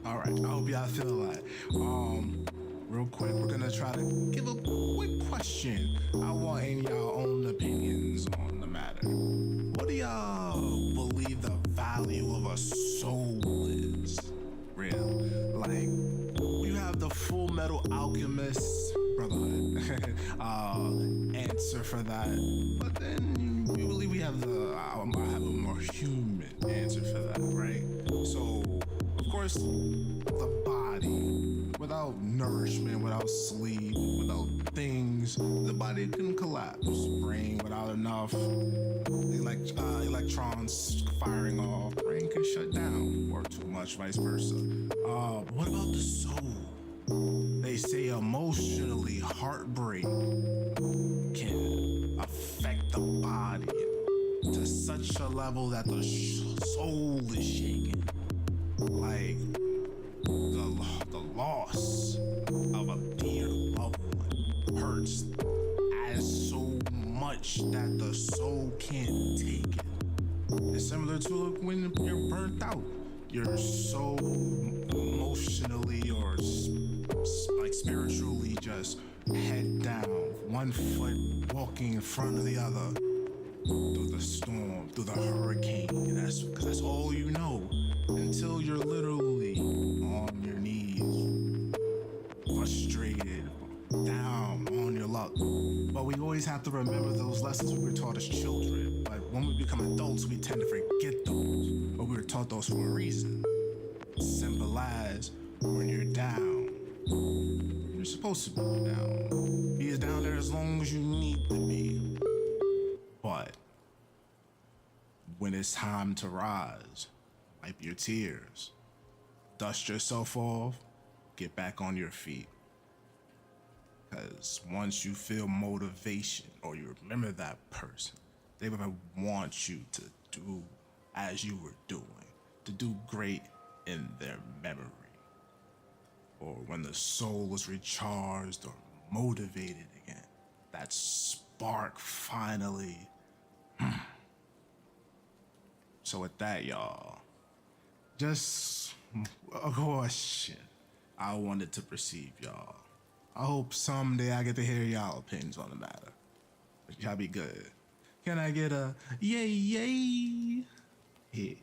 All right, I hope y'all feel that. Real quick, we're gonna try to give a quick question. I want any of y'all own opinions on the matter. What do y'all believe the value of a soul is? Real, like you have the Full Metal Alchemist Brotherhood answer for that, but then we believe we have I have a more human answer for that, right? So of course, the body, without nourishment, without sleep, without things, the body can collapse. Brain without enough electrons firing off, brain can shut down, or too much, vice versa. What about the soul? They say emotionally, heartbreak can affect the body to such a level that the soul is shaken. Like the loss of a dear loved one hurts as so much that the soul can't take it. It's similar to when you're burnt out. You're so emotionally or like spiritually just head down, one foot walking in front of the other through the storm, through the hurricane. And that's because that's all you know until you're literally on your knees, frustrated, down on your luck. But we always have to remember those lessons we were taught as children. But when we become adults, we tend to forget those. But we were taught those for a reason. Simple as when you're down, you're supposed to be down. Be as down there as long as you need to be. But when it's time to rise, wipe your tears, dust yourself off, get back on your feet. Because once you feel motivation or you remember that person, they will want you to do as you were doing, to do great in their memory. Or when the soul is recharged or motivated again, that spark finally. So with that, y'all, just a question I wanted to perceive, y'all. I hope someday I get to hear y'all opinions on the matter. But y'all be good. Can I get a yay yay? Yeah.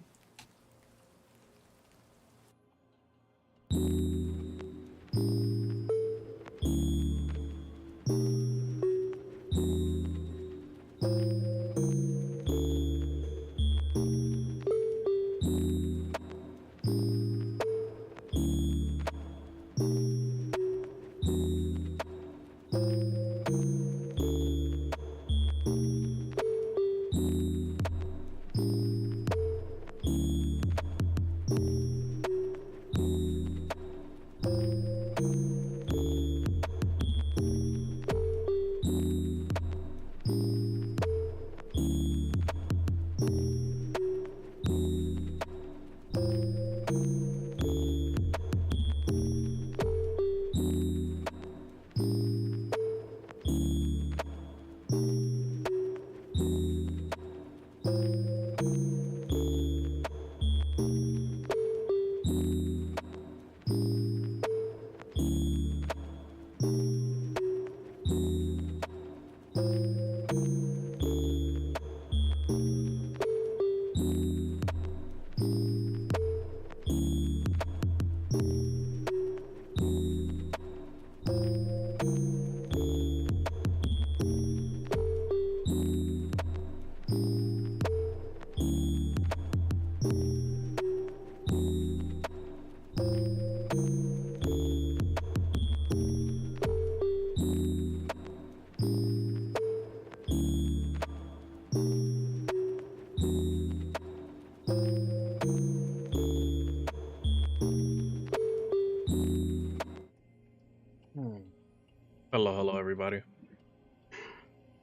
Hello, everybody.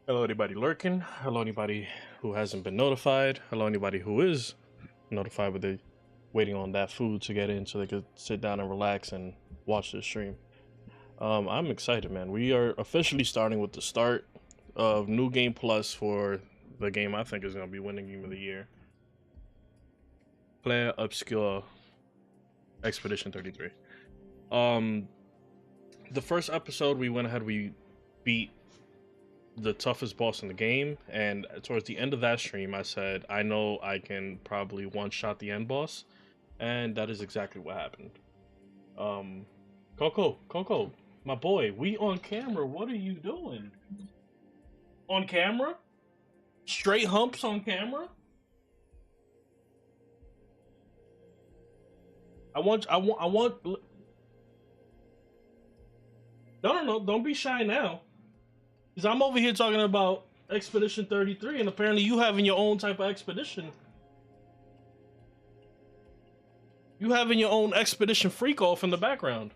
Hello, anybody lurking. Hello, anybody who hasn't been notified. Hello, anybody who is notified but they waiting on that food to get in so they could sit down and relax and watch the stream. I'm excited, man. We are officially starting with the start of New Game Plus for the game I think is going to be winning Game of the Year. Clair Obscur. Expedition 33. The first episode we went ahead, we beat the toughest boss in the game, and towards the end of that stream I said I know I can probably one-shot the end boss, and that is exactly what happened. Coco, my boy, we on camera. What are you doing? On camera? Straight humps on camera? I want. No, don't be shy now. Because I'm over here talking about Expedition 33, and apparently you having your own type of expedition. You having your own expedition freak off in the background.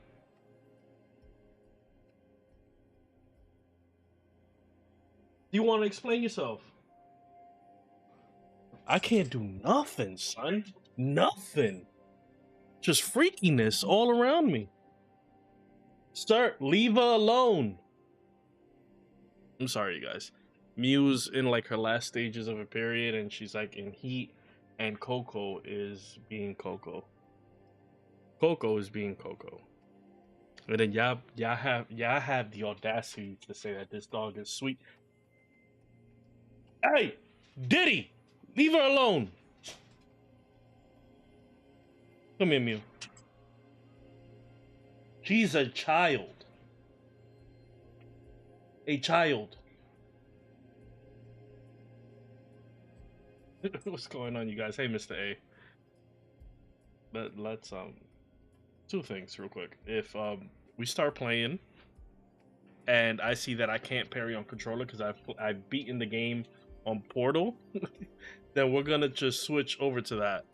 Do you want to explain yourself? I can't do nothing, son. Nothing. Just freakiness all around me. Sir, leave her alone. I'm sorry, you guys. Mew's in like her last stages of a period, and she's like in heat, and Coco is being Coco. Coco is being Coco. And then y'all have the audacity to say that this dog is sweet. Hey, Diddy, leave her alone. Come here, Mew. She's a child. A child. What's going on, you guys? Hey, Mr. A. But let's two things real quick. If we start playing and I see that I can't parry on controller because I've beaten the game on Portal, then we're gonna just switch over to that.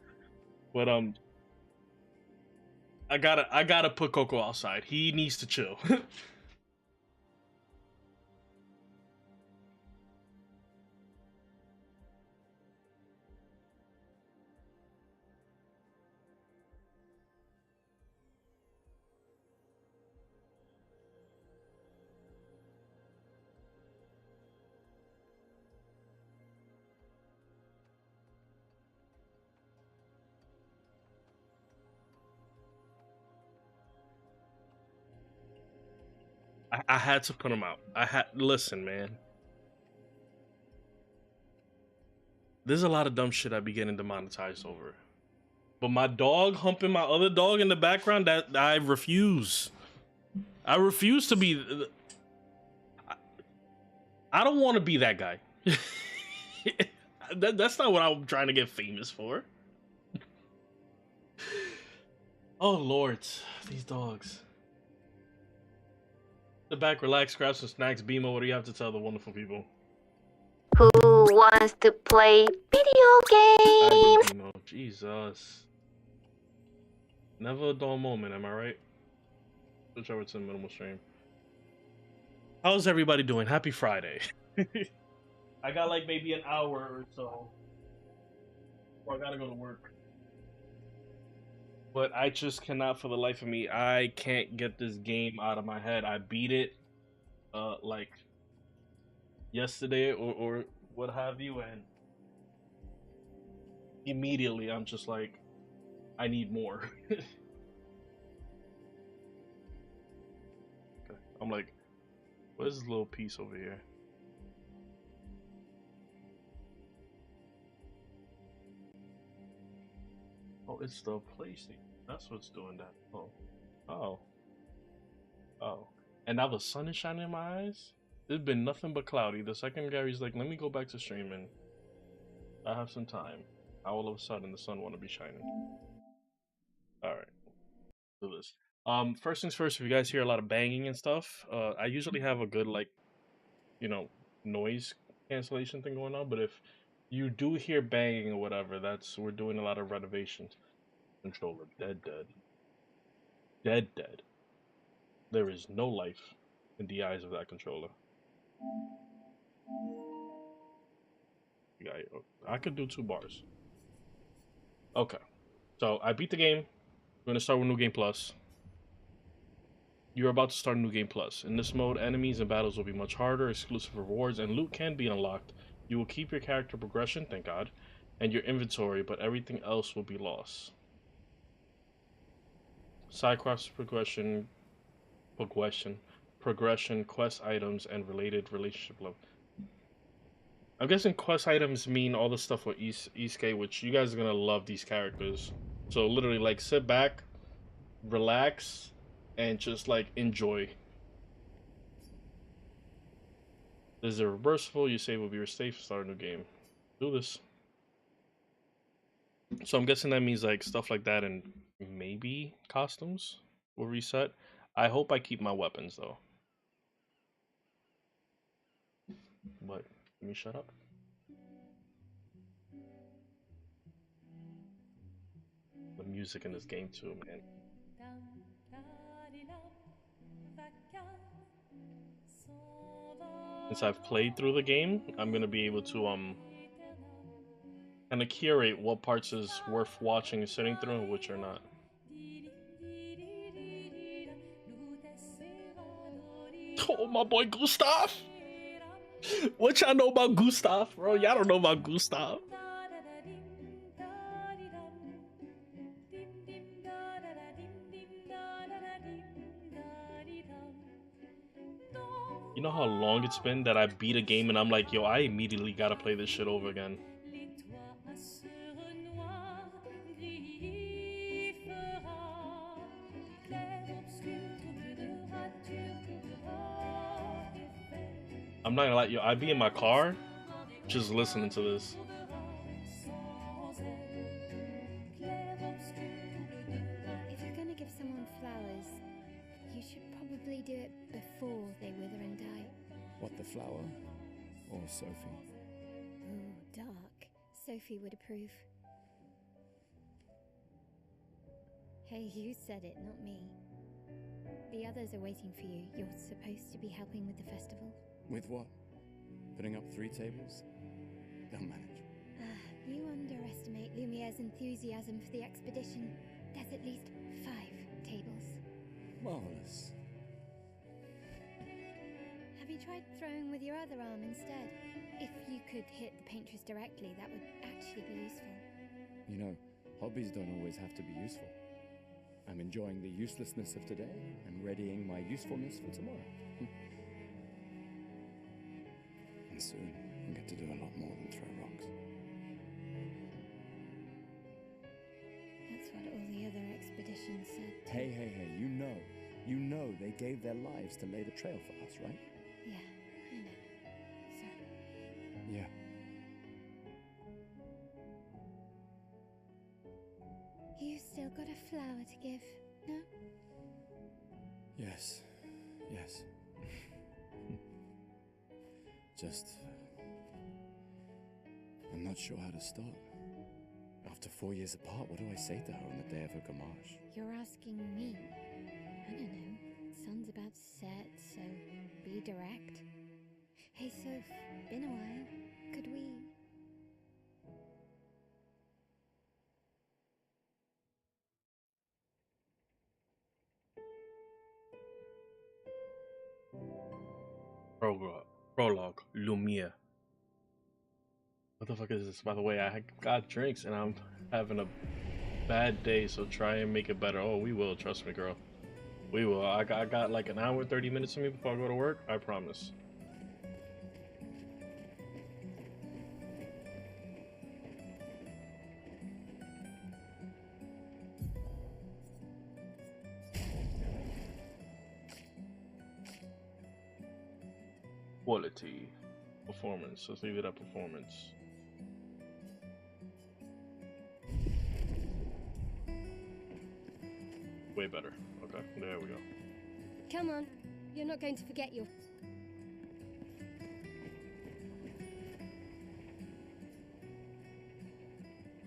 But I gotta put Coco outside. He needs to chill. I had to put him out. Listen, man. There's a lot of dumb shit I be getting demonetized over. But my dog humping my other dog in the background, that I refuse. I refuse to be. I don't want to be that guy. That's not what I'm trying to get famous for. Oh, Lord. These dogs. The back, relax, grab some snacks. Bimo, what do you have to tell the wonderful people? Who wants to play video games? Bimo, Jesus. Never a dull moment, am I right? Switch over to the minimal stream. How's everybody doing? Happy Friday. I got like maybe an hour or so. Or I gotta go to work. But I just cannot for the life of me. I can't get this game out of my head. I beat it like yesterday or what have you, and immediately I'm just like, I need more. Okay. I'm like, what is this little piece over here? Oh, it's the PlayStation. That's what's doing that. Oh. And now the sun is shining in my eyes? It's been nothing but cloudy. The second Gary's like, let me go back to streaming. I have some time. All of a sudden, the sun want to be shining. Alright. Do this. First things first, if you guys hear a lot of banging and stuff, I usually have a good, like, you know, noise cancellation thing going on, but if you do hear banging or whatever, we're doing a lot of renovations. Controller dead. There is no life in the eyes of that controller. Yeah, I could do 2 bars. Okay, so I beat the game. We're gonna start with New Game Plus. You're about to start New Game Plus. In this mode, enemies and battles will be much harder, exclusive rewards, and loot can be unlocked. You will keep your character progression, thank God, and your inventory, but everything else will be lost. side quests, progression, quest items, and related relationship love. I'm guessing quest items mean all the stuff with Eastgate, which you guys are gonna love these characters. So literally, like, sit back, relax, and just like enjoy. This is a reversible. You save will be your save. Start a new game. Do this. So I'm guessing that means like stuff like that, and maybe costumes will reset. I hope I keep my weapons though. But let me shut up. The music in this game too, man. Since I've played through the game, I'm gonna be able to kind of curate what parts is worth watching and sitting through and which are not. Oh, my boy Gustav! What y'all know about Gustav, bro? Y'all don't know about Gustav. You know how long it's been that I beat a game and I'm like, yo, I immediately gotta play this shit over again. I'm not gonna lie, yo, I'd be in my car just listening to this. If you're gonna give someone flowers, you should probably do it before they wither and die. What, the flower? Or Sophie? Ooh, dark. Sophie would approve. Hey, you said it, not me. The others are waiting for you. You're supposed to be helping with the festival. With what? Putting up 3 tables? They'll manage. You underestimate Lumiere's enthusiasm for the expedition. There's at least 5 tables. Marvelous. Have you tried throwing with your other arm instead? If you could hit the paintress directly, that would actually be useful. You know, hobbies don't always have to be useful. I'm enjoying the uselessness of today and readying my usefulness for tomorrow. And soon, I'll get to do a lot more than throw rocks. That's what all the other expeditions said. Hey, you know they gave their lives to lay the trail for us, right? Yeah, I know. Sorry. Yeah. You still got a flower to give, no? Yes. Just... I'm not sure how to start. After 4 years apart, what do I say to her on the day of her Gommage? You're asking me. I don't know. Sun's about to set, so be direct. Hey, Soph, been a while. Could we... Prologue, Lumiere. What the fuck is this? By the way, I got drinks and I'm having a bad day, so try and make it better. Oh, we will, trust me, girl. We will. I got like an hour, 30 minutes of me before I go to work. I promise. Quality. Performance. Let's leave it at performance. Way better. Okay, there we go. Come on, you're not going to forget your...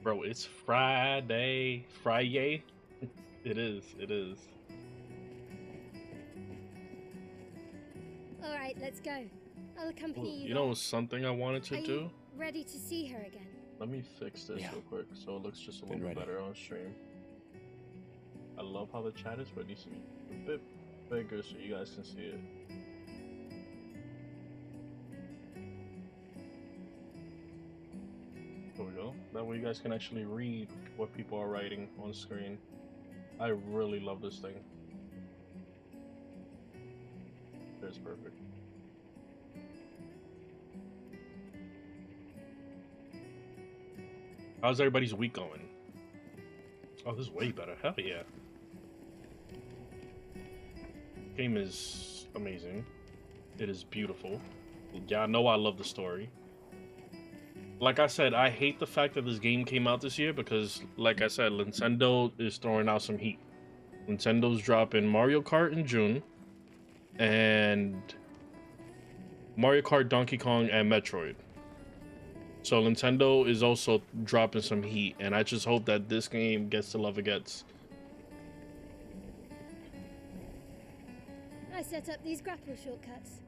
Bro, it's Friday. Friday? It is. Alright, let's go. I'll accompany you. You know something I wanted to do? You ready to see her again? Let me fix this real quick so it looks just a little bit better on stream. I love how the chat is, but it needs to be a bit bigger so you guys can see it. There we go. That way you guys can actually read what people are writing on screen. I really love this thing. It's perfect. How's everybody's week going? Oh, this is way better. Hell yeah. Game is amazing. It is beautiful. Y'all know I love the story. Like I said, I hate the fact that this game came out this year because, like I said, Nintendo is throwing out some heat. Nintendo's dropping Mario Kart in June, and Mario Kart, Donkey Kong, and Metroid. So Nintendo is also dropping some heat, and I just hope that this game gets the love it gets. I set up these grapple shortcuts.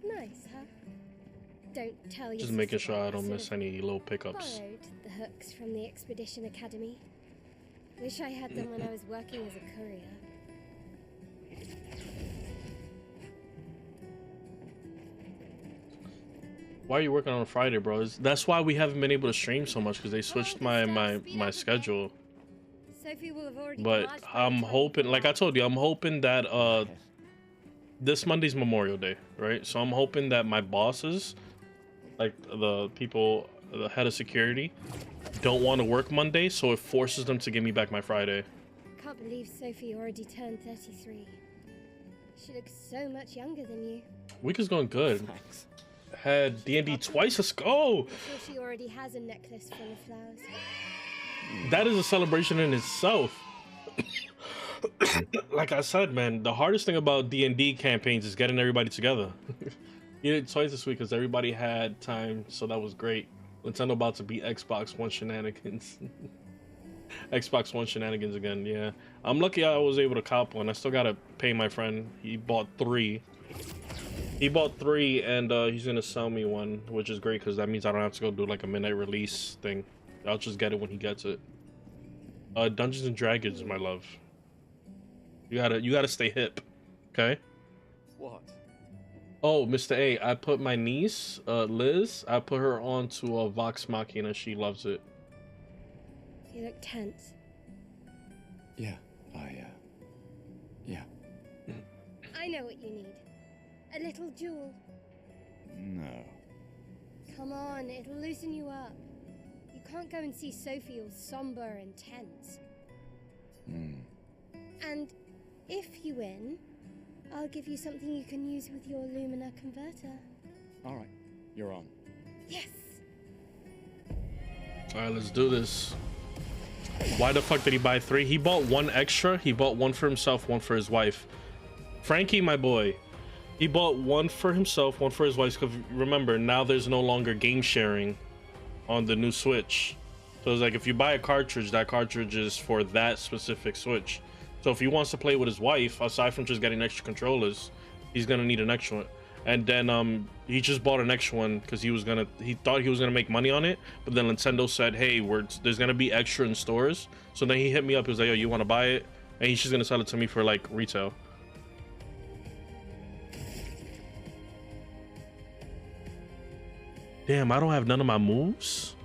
Nice, huh? Don't tell you. Just making sure I don't miss any little pickups. Borrowed the hooks from the Expedition Academy. Wish I had them when I was working as a courier. Why are you working on a Friday, bro? That's why we haven't been able to stream so much, because they switched my schedule. Sophie will have already. But I'm hoping, like I told you, I'm hoping that this Monday's Memorial Day, right? So I'm hoping that my bosses, like the people, the head of security, don't want to work Monday, so it forces them to give me back my Friday. Can't believe Sophie already turned 33. She looks so much younger than you. Week is going good. Thanks. Had D&D twice. Let's go. I'm sure she already has a necklace full of flowers. That is a celebration in itself. Like I said, man, the hardest thing about D&D campaigns is getting everybody together. You did it twice this week because everybody had time, so that was great. Nintendo about to beat Xbox One shenanigans. Xbox One shenanigans again, yeah. I'm lucky I was able to cop one. I still gotta pay my friend. He bought 3. He bought 3, and he's gonna sell me one, which is great because that means I don't have to go do like a midnight release thing. I'll just get it when he gets it. Dungeons and Dragons, my love. You gotta stay hip, okay? What? Oh, Mr. A, I put my niece, Liz, I put her onto a Vox Machina. She loves it. You look tense. Yeah, yeah. I know what you need. A little duel. No. Come on, it'll loosen you up. You can't go and see Sophie all somber and tense. And if you win, I'll give you something you can use with your Lumina converter. Alright, you're on. Yes! Alright, let's do this. Why the fuck did he buy 3? He bought 1 extra. He bought 1 for himself, 1 for his wife. Frankie, my boy. He bought 1 for himself, 1 for his wife. Because remember, now there's no longer game sharing on the new Switch. So it's like if you buy a cartridge, that cartridge is for that specific Switch. So if he wants to play with his wife, aside from just getting extra controllers, he's gonna need an extra one. And then he just bought an extra one because he thought he was gonna make money on it, but then Nintendo said, hey, there's gonna be extra in stores. So then he hit me up. He was like, yo, you want to buy it? And he's just gonna sell it to me for like retail. Damn, I don't have none of my moves.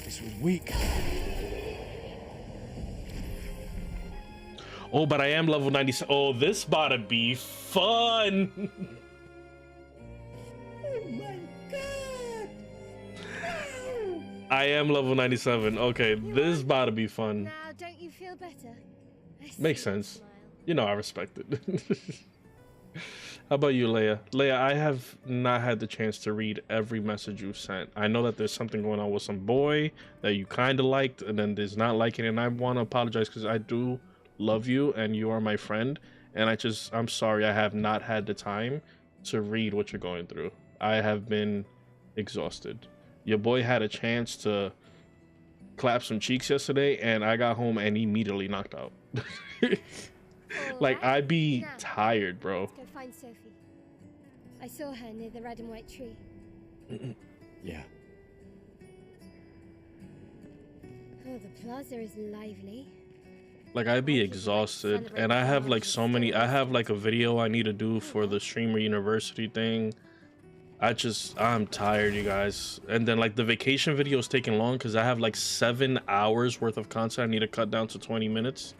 This was weak. Oh, but I am level 97. Oh, this about to be fun. Oh my god! No! I am level 97. Okay, this is about to be fun. Now, don't you feel better? Makes sense. You know I respect it. How about you, Leia? Leia, I have not had the chance to read every message you've sent. I know that there's something going on with some boy that you kind of liked, and then there's not liking it, and I want to apologize because I do love you, and you are my friend, and I'm sorry I have not had the time to read what you're going through. I have been exhausted. Your boy had a chance to clap some cheeks yesterday, and I got home and immediately knocked out. Like, I'd be tired, bro. Let's go find Sophie. I saw her near the red and white tree. Yeah. Oh, the plaza is lively. Like, I'd be exhausted, and I have like so many. I have like a video I need to do for the Streamer University thing. I'm tired, you guys. And then like the vacation video is taking long because I have like 7 hours worth of content I need to cut down to 20 minutes.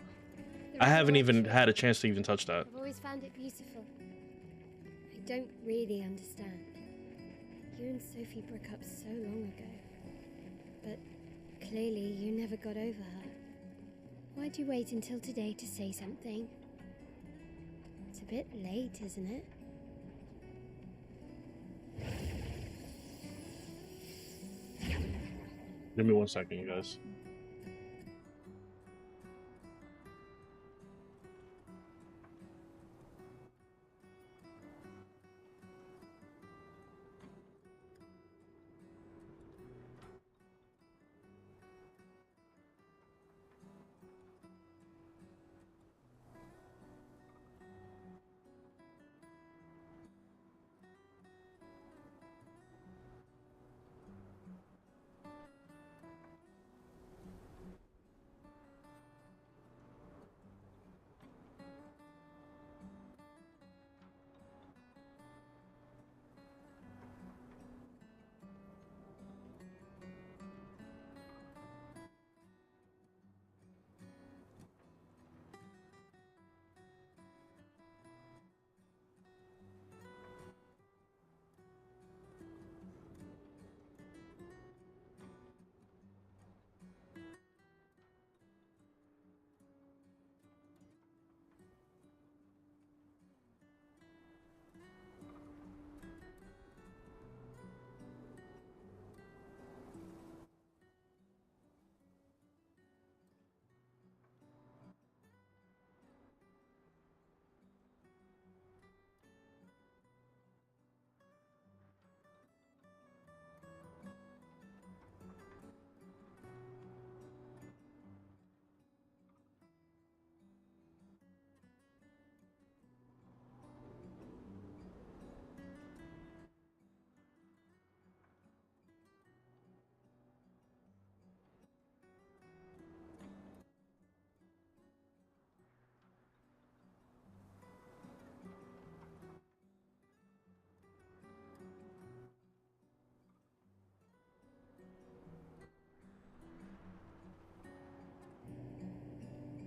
I haven't even had a chance to even touch that. I've always found it beautiful. I don't really understand. You and Sophie broke up so long ago. But clearly you never got over her. Why'd you wait until today to say something? It's a bit late, isn't it? Give me 1 second, you guys.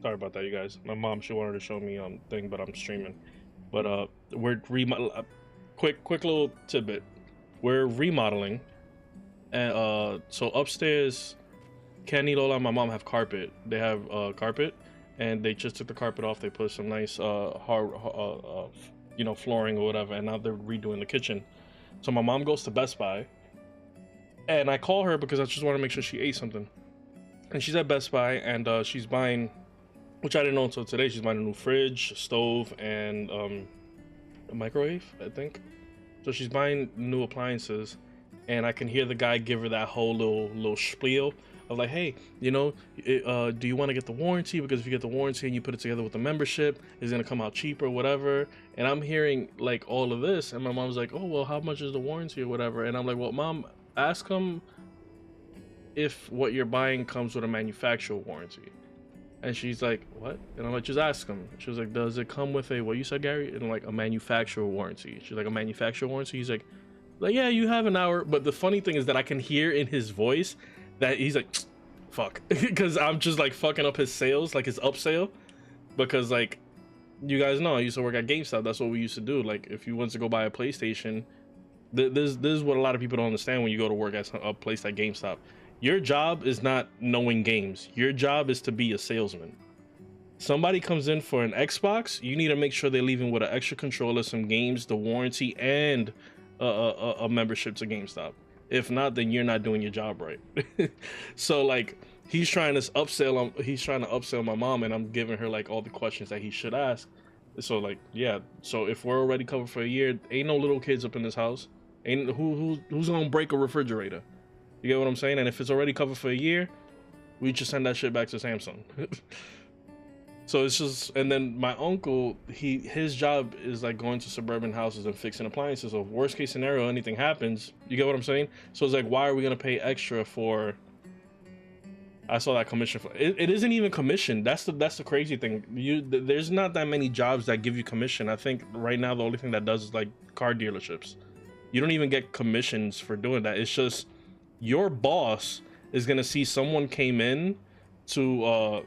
Sorry about that, you guys. My mom, she wanted to show me thing, but I'm streaming. But we're quick little tidbit. We're remodeling, and so upstairs, Kenny, Lola, and my mom have carpet. They have carpet, and they just took the carpet off. They put some nice hard you know, flooring or whatever, and now they're redoing the kitchen. So my mom goes to Best Buy, and I call her because I just want to make sure she ate something. And she's at Best Buy, and she's buying, which I didn't know until today, she's buying a new fridge, a stove, and a microwave, I think. So she's buying new appliances, and I can hear the guy give her that whole little spiel of like, hey, you know, do you want to get the warranty? Because if you get the warranty and you put it together with the membership, it's gonna come out cheaper, whatever. And I'm hearing like all of this, and my mom's like, oh, well, how much is the warranty or whatever? And I'm like, well, Mom, ask him if what you're buying comes with a manufacturer warranty. And she's like, what? And I'm like, just ask him. She was like, does it come with a, what you said, Gary? And I'm like, a manufacturer warranty. She's like, a manufacturer warranty? He's like, yeah, you have an hour. But the funny thing is that I can hear in his voice that he's like, fuck. Because I'm just like fucking up his sales, like his upsale. Because like, you guys know, I used to work at GameStop. That's what we used to do. Like, if you went to go buy a PlayStation, this is what a lot of people don't understand when you go to work at a place like GameStop. Your job is not knowing games. Your job is to be a salesman. Somebody comes in for an Xbox, you need to make sure they're leaving with an extra controller, some games, the warranty, and a membership to GameStop. If not, then you're not doing your job right. So like, he's trying to upsell my mom, and I'm giving her like all the questions that he should ask. So like, yeah. So if we're already covered for a year, ain't no little kids up in this house. Ain't who's gonna break a refrigerator? You get what I'm saying? And if it's already covered for a year, we just send that shit back to Samsung. So it's just, and then my uncle, his job is like going to suburban houses and fixing appliances. So if worst case scenario, anything happens, you get what I'm saying? So it's like, why are we gonna pay extra for? I saw that commission for it isn't even commission. That's the crazy thing. There's not that many jobs that give you commission. I think right now the only thing that does is like car dealerships. You don't even get commissions for doing that. It's just your boss is gonna see someone came in to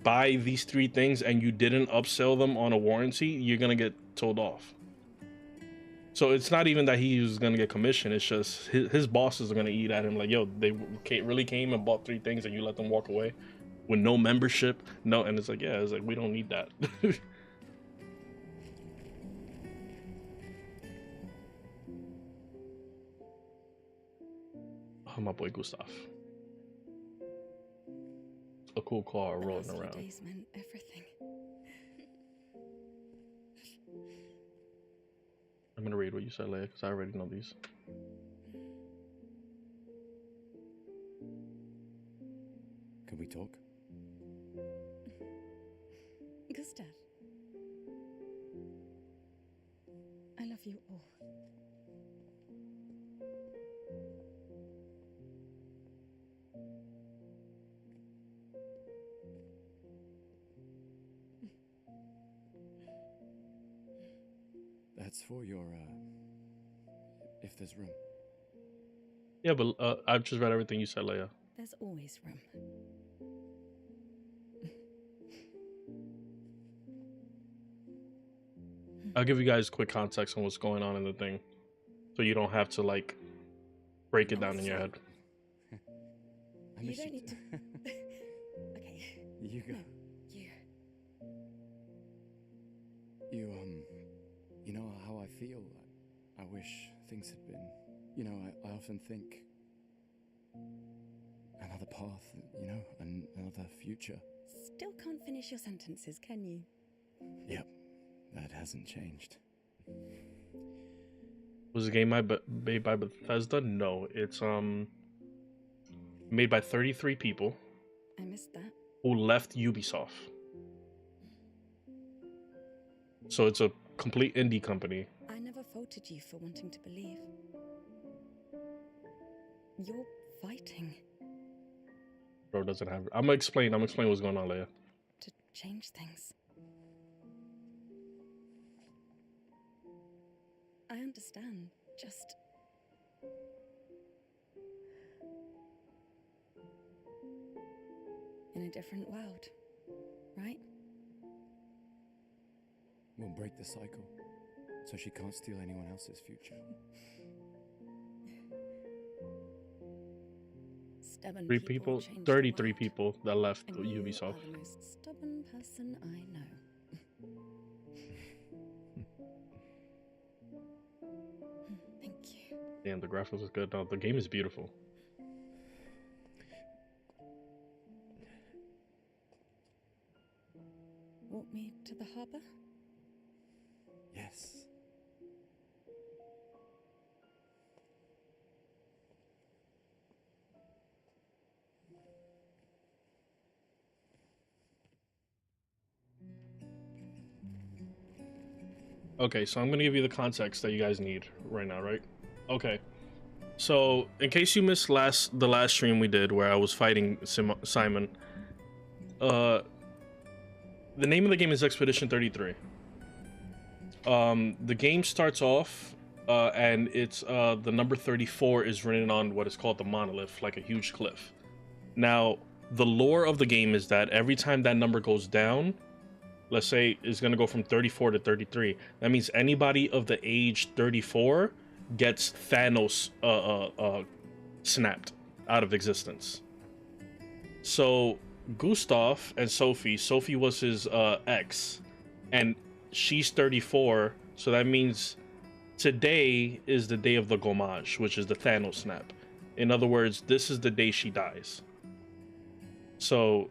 buy these 3 things and you didn't upsell them on a warranty, you're gonna get told off. So it's not even that he was gonna get commission, it's just his bosses are gonna eat at him like, yo, they really came and bought 3 things and you let them walk away with no membership, no. And it's like, yeah, it's like, we don't need that. Oh, my boy Gustav. A cool car rolling around. Days meant everything. I'm gonna read what you said, Leia, because I already know these. Can we talk? Gustav, I love you all. That's for your, if there's room. Yeah, but I've just read everything you said, Leia. There's always room. I'll give you guys quick context on what's going on in the thing, so you don't have to like break it down in your head. I You missed don't need to. Okay. You go. No, you. You know how I feel? I wish things had been, you know, I often think another path, you know, another future. Still can't finish your sentences, can you? Yep, that hasn't changed. Was the game made by Bethesda? No, it's made by 33 people I missed that. who left Ubisoft. So it's a complete indie company. I never faulted you for wanting to believe. You're fighting Bro doesn't have. I'm gonna explain what's going on, Leia. to change things. I understand. Just in a different world, right? We'll break the cycle, so she can't steal anyone else's future. Stubborn 3 people, change the 33 world. people that left And you Ubisoft. are the most stubborn person I know. Thank you. Damn, the graphics is good. No, the game is beautiful. Walk me to the harbor? Yes. Okay, so I'm gonna give you the context that you guys need right now, right? Okay. So, in case you missed the last stream we did where I was fighting Simon, the name of the game is Expedition 33. The game starts off, and it's the number 34 is written on what is called the monolith, like a huge cliff. Now, the lore of the game is that every time that number goes down, let's say it's going to go from 34 to 33, that means anybody of the age 34 gets Thanos snapped out of existence. So Gustav and Sophie was his ex, and she's 34, so that means today is the day of the Gommage, which is the Thanos snap. In other words, this is the day she dies. So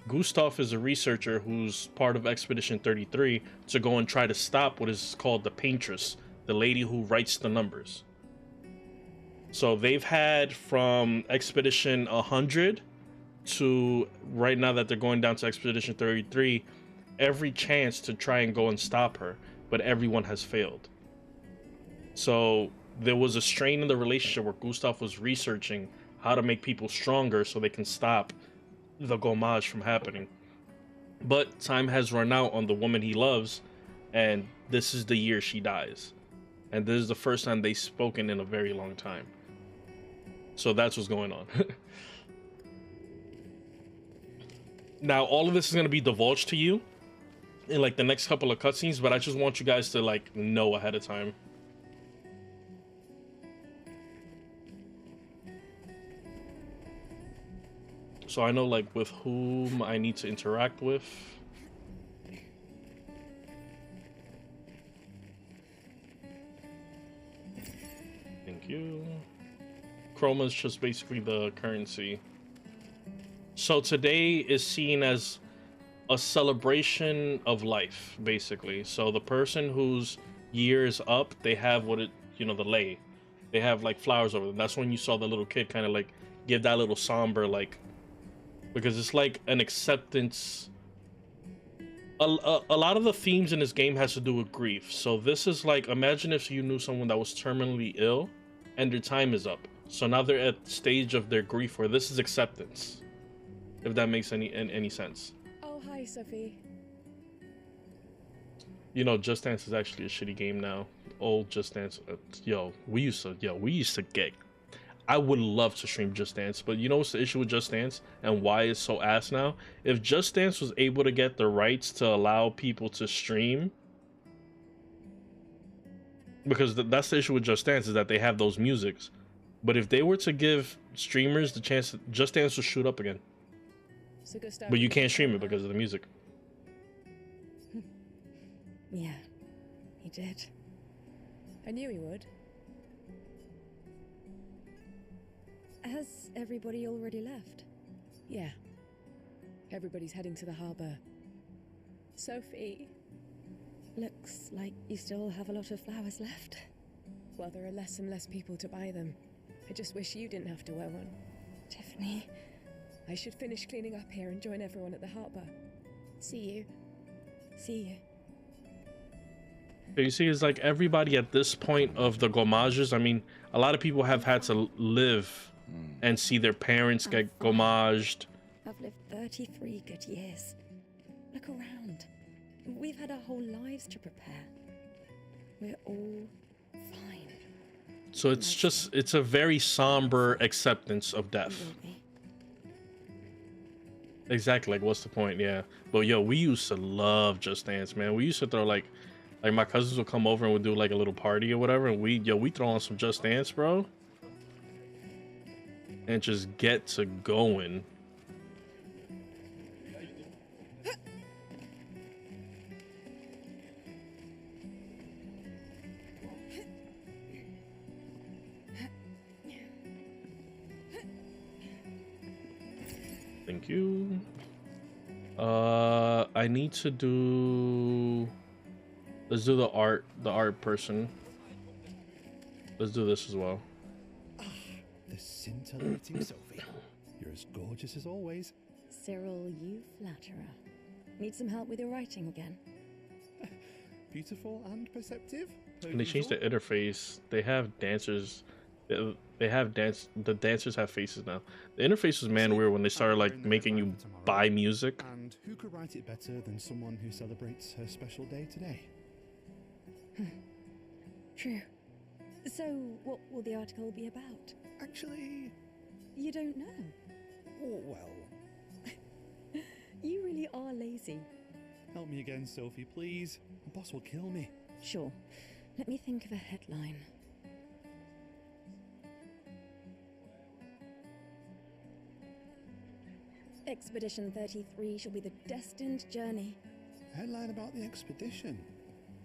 Gustav is a researcher who's part of Expedition 33 to go and try to stop what is called the Paintress, the lady who writes the numbers. So they've had from Expedition 100 to right now that they're going down to Expedition 33, every chance to try and go and stop her, but everyone has failed. So there was a strain in the relationship where Gustav was researching how to make people stronger so they can stop the Gommage from happening. But time has run out on the woman he loves, and this is the year she dies. and this is the first time they've spoken in a very long time. So that's what's going on. Now, all of this is going to be divulged to you in like the next couple of cutscenes, but I just want you guys to like know ahead of time. So I know like with whom I need to interact with. Thank you. Chroma is just basically the currency. So today is seen as a celebration of life, basically. So the person whose year is up, they have what it, you know, the lei. They have like flowers over them. That's when you saw the little kid kind of like give that little somber, like, because it's like an acceptance. A lot of the themes in this game has to do with grief. So this is like, imagine if you knew someone that was terminally ill and their time is up. So now they're at the stage of their grief where this is acceptance. If that makes any sense. Oh, hi, Sophie. You know, Just Dance is actually a shitty game now. Old Just Dance, we used to get. I would love to stream Just Dance, but you know what's the issue with Just Dance and why it's so ass now? If Just Dance was able to get the rights to allow people to stream, because that's the issue with Just Dance, is that they have those musics. But if they were to give streamers the chance, Just Dance would shoot up again. So Gustav, But you can't stream it because of the music. Yeah, he did. I knew he would. Has everybody already left? Yeah. Everybody's heading to the harbour. Sophie. Looks like you still have a lot of flowers left. Well, there are less and less people to buy them. I just wish you didn't have to wear one. Tiffany. I should finish cleaning up here and join everyone at the harbour. See you. See you. So you see, it's like everybody at this point of the Gommages, I mean, a lot of people have had to live and see their parents get gommaged. I've lived 33 good years. Look around. We've had our whole lives to prepare. We're all fine. So it's a very somber acceptance of death. Exactly, like what's the point? Yeah. But yo, we used to love Just Dance, man. We used to throw like my cousins would come over and would do like a little party or whatever, and we throw on some Just Dance, bro. And just get to going. Thank you. I need to do, let's do the art person. Let's do this as well. The scintillating Sophie. You're as gorgeous as always. Cyril, you flatterer. Need some help with your writing again? Beautiful and perceptive. And they changed the interface. They have dancers. They have the dancers have faces now. The interface was man weird when they started like making you buy music. And who could write it better than someone who celebrates her special day today? True. So, what will the article be about? Actually, You don't know. oh, well, You really are lazy. help me again, Sophie, please. My boss will kill me. Sure. Let me think of a headline. Expedition 33 shall be the destined journey. Headline about the expedition.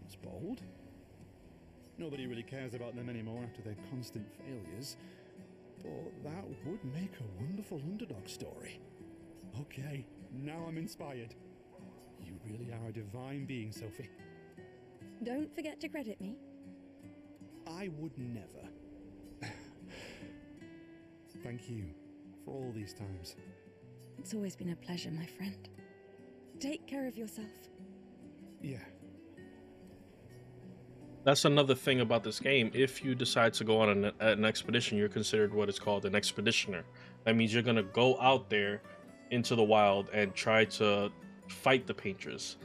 That's bold. Nobody really cares about them anymore after their constant failures. But that would make a wonderful underdog story. Okay, now I'm inspired. You really are a divine being, Sophie. Don't forget to credit me. I would never. Thank you for all these times. It's always been a pleasure, my friend. Take care of yourself. Yeah. That's another thing about this game. If you decide to go on an expedition, you're considered what is called an expeditioner. That means you're gonna go out there into the wild and try to fight the painters.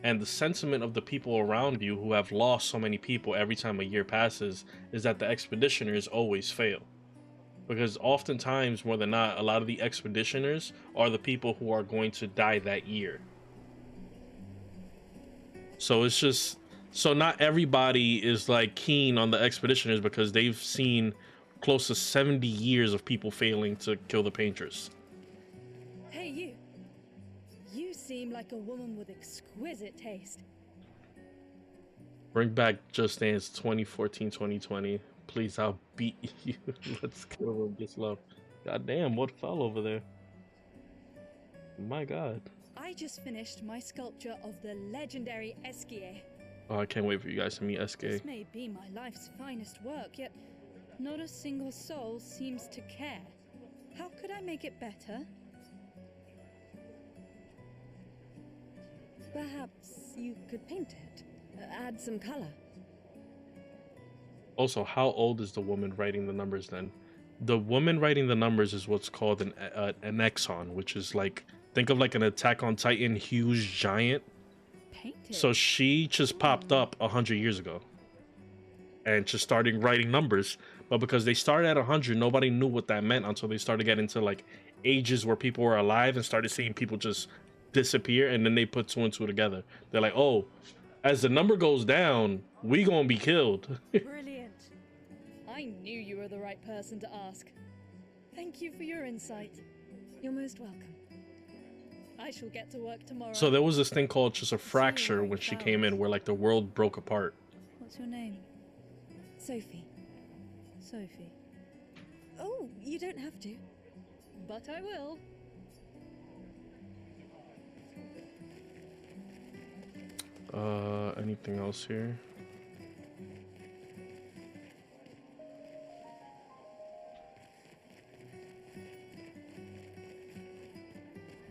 And the sentiment of the people around you who have lost so many people every time a year passes is that the expeditioners always fail. Because oftentimes, more than not, a lot of the expeditioners are the people who are going to die that year. So it's just, so not everybody is like keen on the expeditioners because they've seen close to 70 years of people failing to kill the painters. Hey, you. You seem like a woman with exquisite taste. Bring back Just Dance 2014-2020. Please, I'll beat you. Let's kill him. Just love. God damn, what fell over there? My God. I just finished my sculpture of the legendary Esquier. Oh, I can't wait for you guys to meet SK. This may be my life's finest work, yet not a single soul seems to care. How could I make it better? Perhaps you could paint it, add some color. Also, how old is the woman writing the numbers then? The woman writing the numbers is what's called an exon, which is like, think of like an Attack on Titan huge giant. Painted. So she just popped up 100 years ago and just started writing numbers. But because they started at 100, nobody knew what that meant until they started getting into like ages where people were alive and started seeing people just disappear, and then they put two and two together. They're like, oh, as the number goes down, we gonna be killed. Brilliant. I knew you were the right person to ask. Thank you for your insight. You're most welcome. I shall get to work tomorrow. So there was this thing called just a fracture when she came in, where like the world broke apart. What's your name? Sophie. Sophie. Oh, you don't have to. But I will. Anything else here?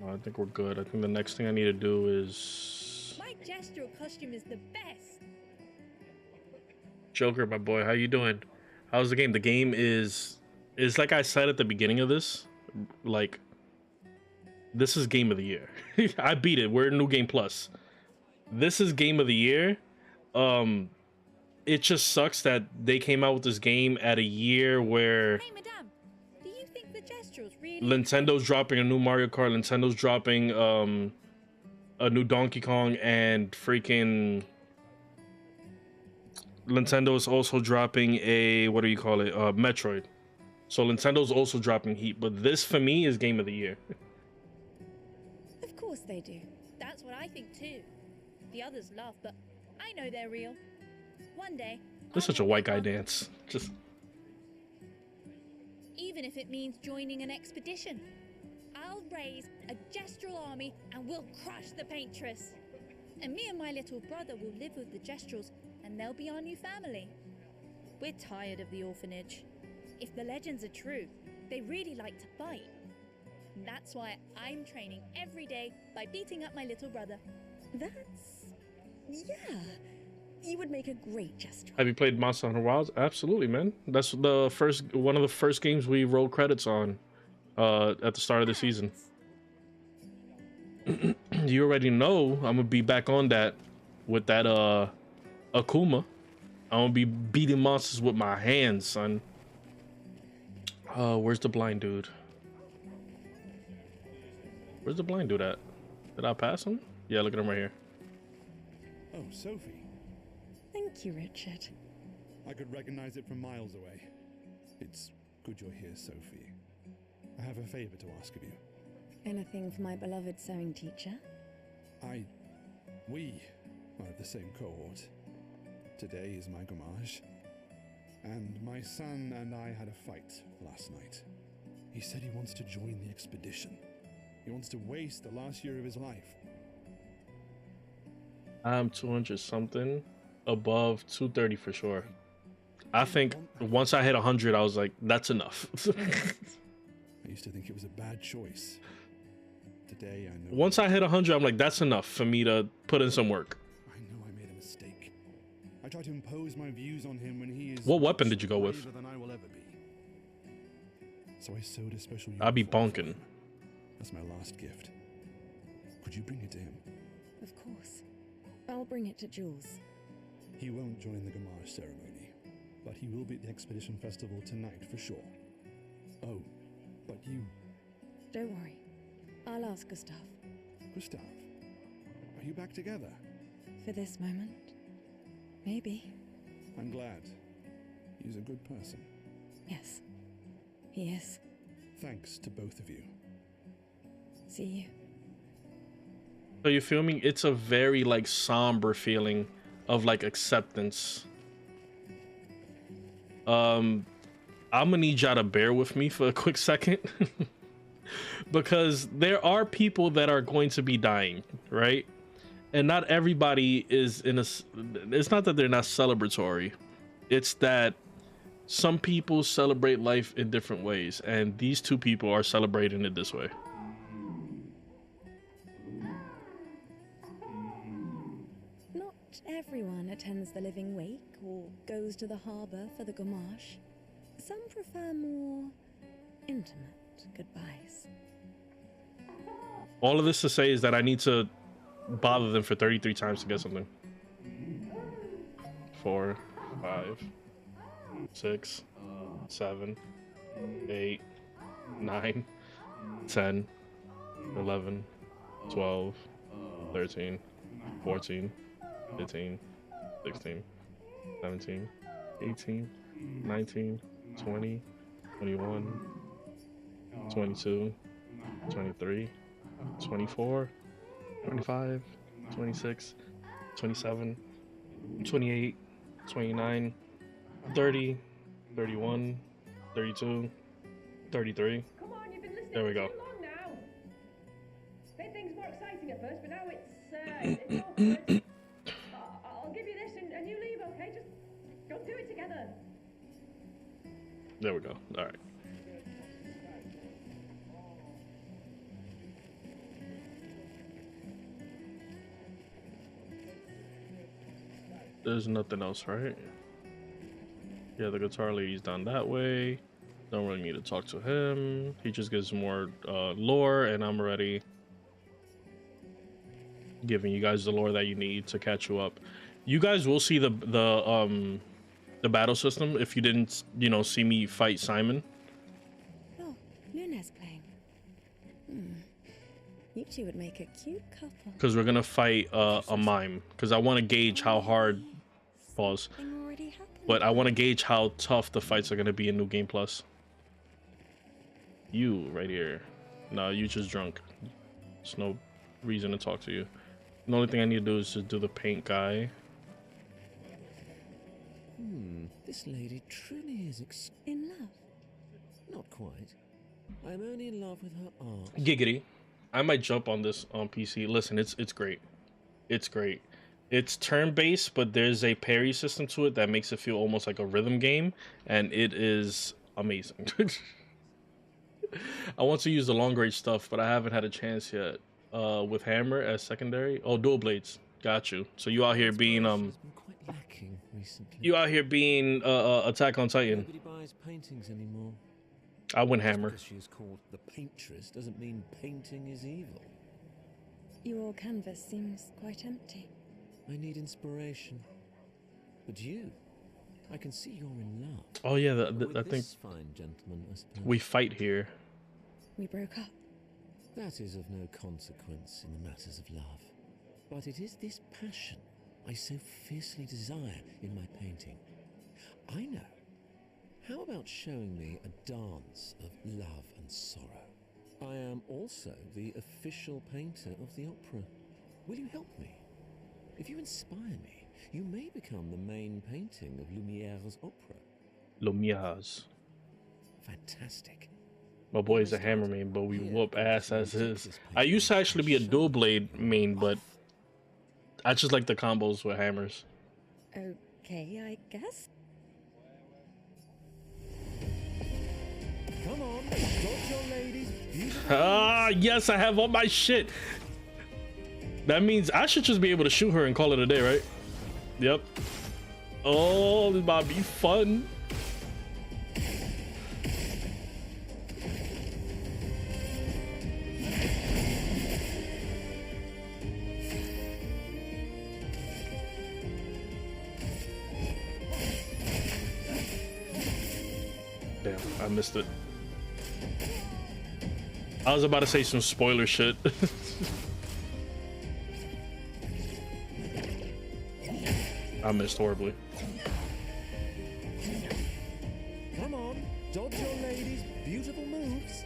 No, I think we're good. I think the next thing I need to do is... My gestural costume is the best. Joker, my boy, how you doing? How's the game? The game is like I said at the beginning of this, like, this is game of the year. I beat it. We're in New Game Plus. This is game of the year. It just sucks that they came out with this game at a year where Hey, madame, do you think the gesturals really... Nintendo's dropping a new Mario Kart, Nintendo's dropping a new Donkey Kong, and freaking Nintendo's also dropping a, what do you call it, Metroid. So Nintendo's also dropping heat, but this for me is game of the year. Of course they do. That's what I think too. The others laugh, but I know they're real. One day... This is such a white guy dance. Just... Even if it means joining an expedition. I'll raise a gestural army and we'll crush the paintress. And me and my little brother will live with the gestrals and they'll be our new family. We're tired of the orphanage. If the legends are true, they really like to fight. And that's why I'm training every day by beating up my little brother. That's... yeah. You would make a great gesture. Have you played Monster Hunter Wilds? Absolutely, man. That's the one of the first games we rolled credits on at the start of the season. You already know I'm gonna be back on that with that Akuma. I'm gonna be beating monsters with my hands, son. Where's the blind dude? Where's the blind dude at? Did I pass him? Yeah, look at him right here. Oh, Sophie. Thank you, Richard. I could recognize it from miles away. It's good you're here, Sophie. I have a favor to ask of you. Anything for my beloved sewing teacher? We are of the same cohort. Today is my Gommage. And my son and I had a fight last night. He said he wants to join the expedition. He wants to waste the last year of his life. I'm 200 something, above 230 for sure. I think once I hit 100, I was like, that's enough. I used to think it was a bad choice. Today I know. Once I hit 100, I'm like, that's enough for me to put in some work. I know I made a mistake. I tried to impose my views on him when he is. What weapon did you go with? braver than I will ever be. So I sewed a special. I'd be uniform for bonking. him. That's my last gift. Could you bring it to him? Of course. I'll bring it to Jules. He won't join the Gommage ceremony, but he will be at the Expedition Festival tonight for sure. Oh, but you... Don't worry. I'll ask Gustav. Gustav, are you back together? For this moment. Maybe. I'm glad. He's a good person. Yes. He is. Thanks to both of you. See you. So you feel me? It's a very like somber feeling of like acceptance. I'm gonna need y'all to bear with me for a quick second. Because there are people that are going to be dying, right? And not everybody is in a... It's not that they're not celebratory. It's that some people celebrate life in different ways. And these two people are celebrating it this way. Not everyone attends the living wake or goes to the harbour for the Gommage. Some prefer more intimate goodbyes. All of this to say is that I need to bother them for 33 times to get something. 4, 5, 6, 7, 8, 9, 10, 11, 12, 13, 14, 15, 16, 17, 18, 19, 20, 21, 22, 23, 24, 25, 26, 27, 28, 29, 30, 31, 32, 33. Come on, you've been listening There we go. too long now. Made things more exciting at first, but now it's awkward. I'll give you this and you leave, okay? Just go do it together. There we go. All right. There's nothing else, right? Yeah, the guitar lady's down that way. Don't really need to talk to him. He just gives more lore, and I'm already giving you guys the lore that you need to catch you up. You guys will see the battle system if you didn't, you know, see me fight Simon. Oh, Luna's playing. You two would make a cute couple. Because we're gonna fight a mime. Because I want to gauge how hard. Pause. But I want to gauge how tough the fights are gonna be in New Game Plus. You right here. No, you just drunk. There's no reason to talk to you. The only thing I need to do is just do the paint guy. This lady truly is in love. Not quite. I'm only in love with her art. Giggity. I might jump on this on PC. Listen, it's great. It's great. It's turn-based, but there's a parry system to it that makes it feel almost like a rhythm game, and it is amazing. I want to use the long range stuff, but I haven't had a chance yet. With hammer as secondary. Oh, dual blades. Got you. So you out here being you out here being Attack on Titan. Nobody buys paintings anymore. I went hammer. Because she is called the paintress doesn't mean painting is evil. Your canvas seems quite empty. I need inspiration. But you, I can see you're in love. Oh yeah, I think this fine gentleman, I suppose. we fight here. We broke up. That is of no consequence in the matters of love. But it is this passion I so fiercely desire in my painting. I know. How about showing me a dance of love and sorrow? I am also the official painter of the opera. Will you help me? If you inspire me, you may become the main painting of Lumiere's opera. Lumiere's. Fantastic. My boy's a hammer main, but we whoop ass as is. I used to actually be a dual blade main, but I just like the combos with hammers. Okay, I guess. Come on, got your ladies. Ah, yes, I have all my shit. That means I should just be able to shoot her and call it a day, right? Yep. Oh, this might be fun. missed it. I was about to say some spoiler shit. I missed horribly. Come on, dodge your lady's beautiful moves.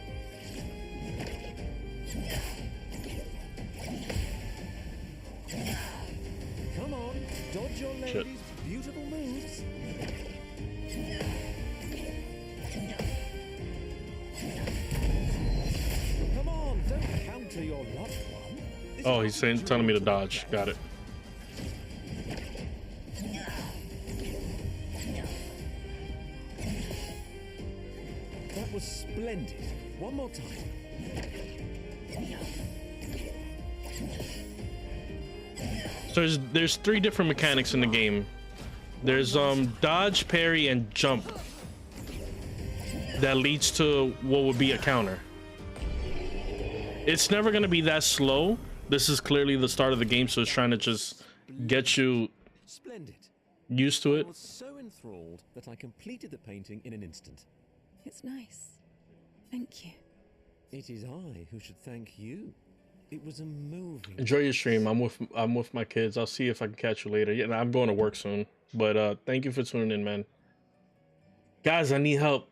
Come on, dodge your lady's beautiful moves. Come on, don't counter your loved one. Oh, he's telling me to dodge. Got it. That was splendid. One more time. So there's 3 different mechanics in the game. There's dodge, parry, and jump. That leads to what would be a counter. It's never gonna be that slow. This is clearly the start of the game, so it's trying to just get you used to it. I was so enthralled that I completed the painting in an instant. It's nice. Thank you. It is I who should thank you. It was a moving. Enjoy your stream. I'm with my kids. I'll see if I can catch you later. Yeah, I'm going to work soon. But thank you for tuning in, man. Guys, I need help.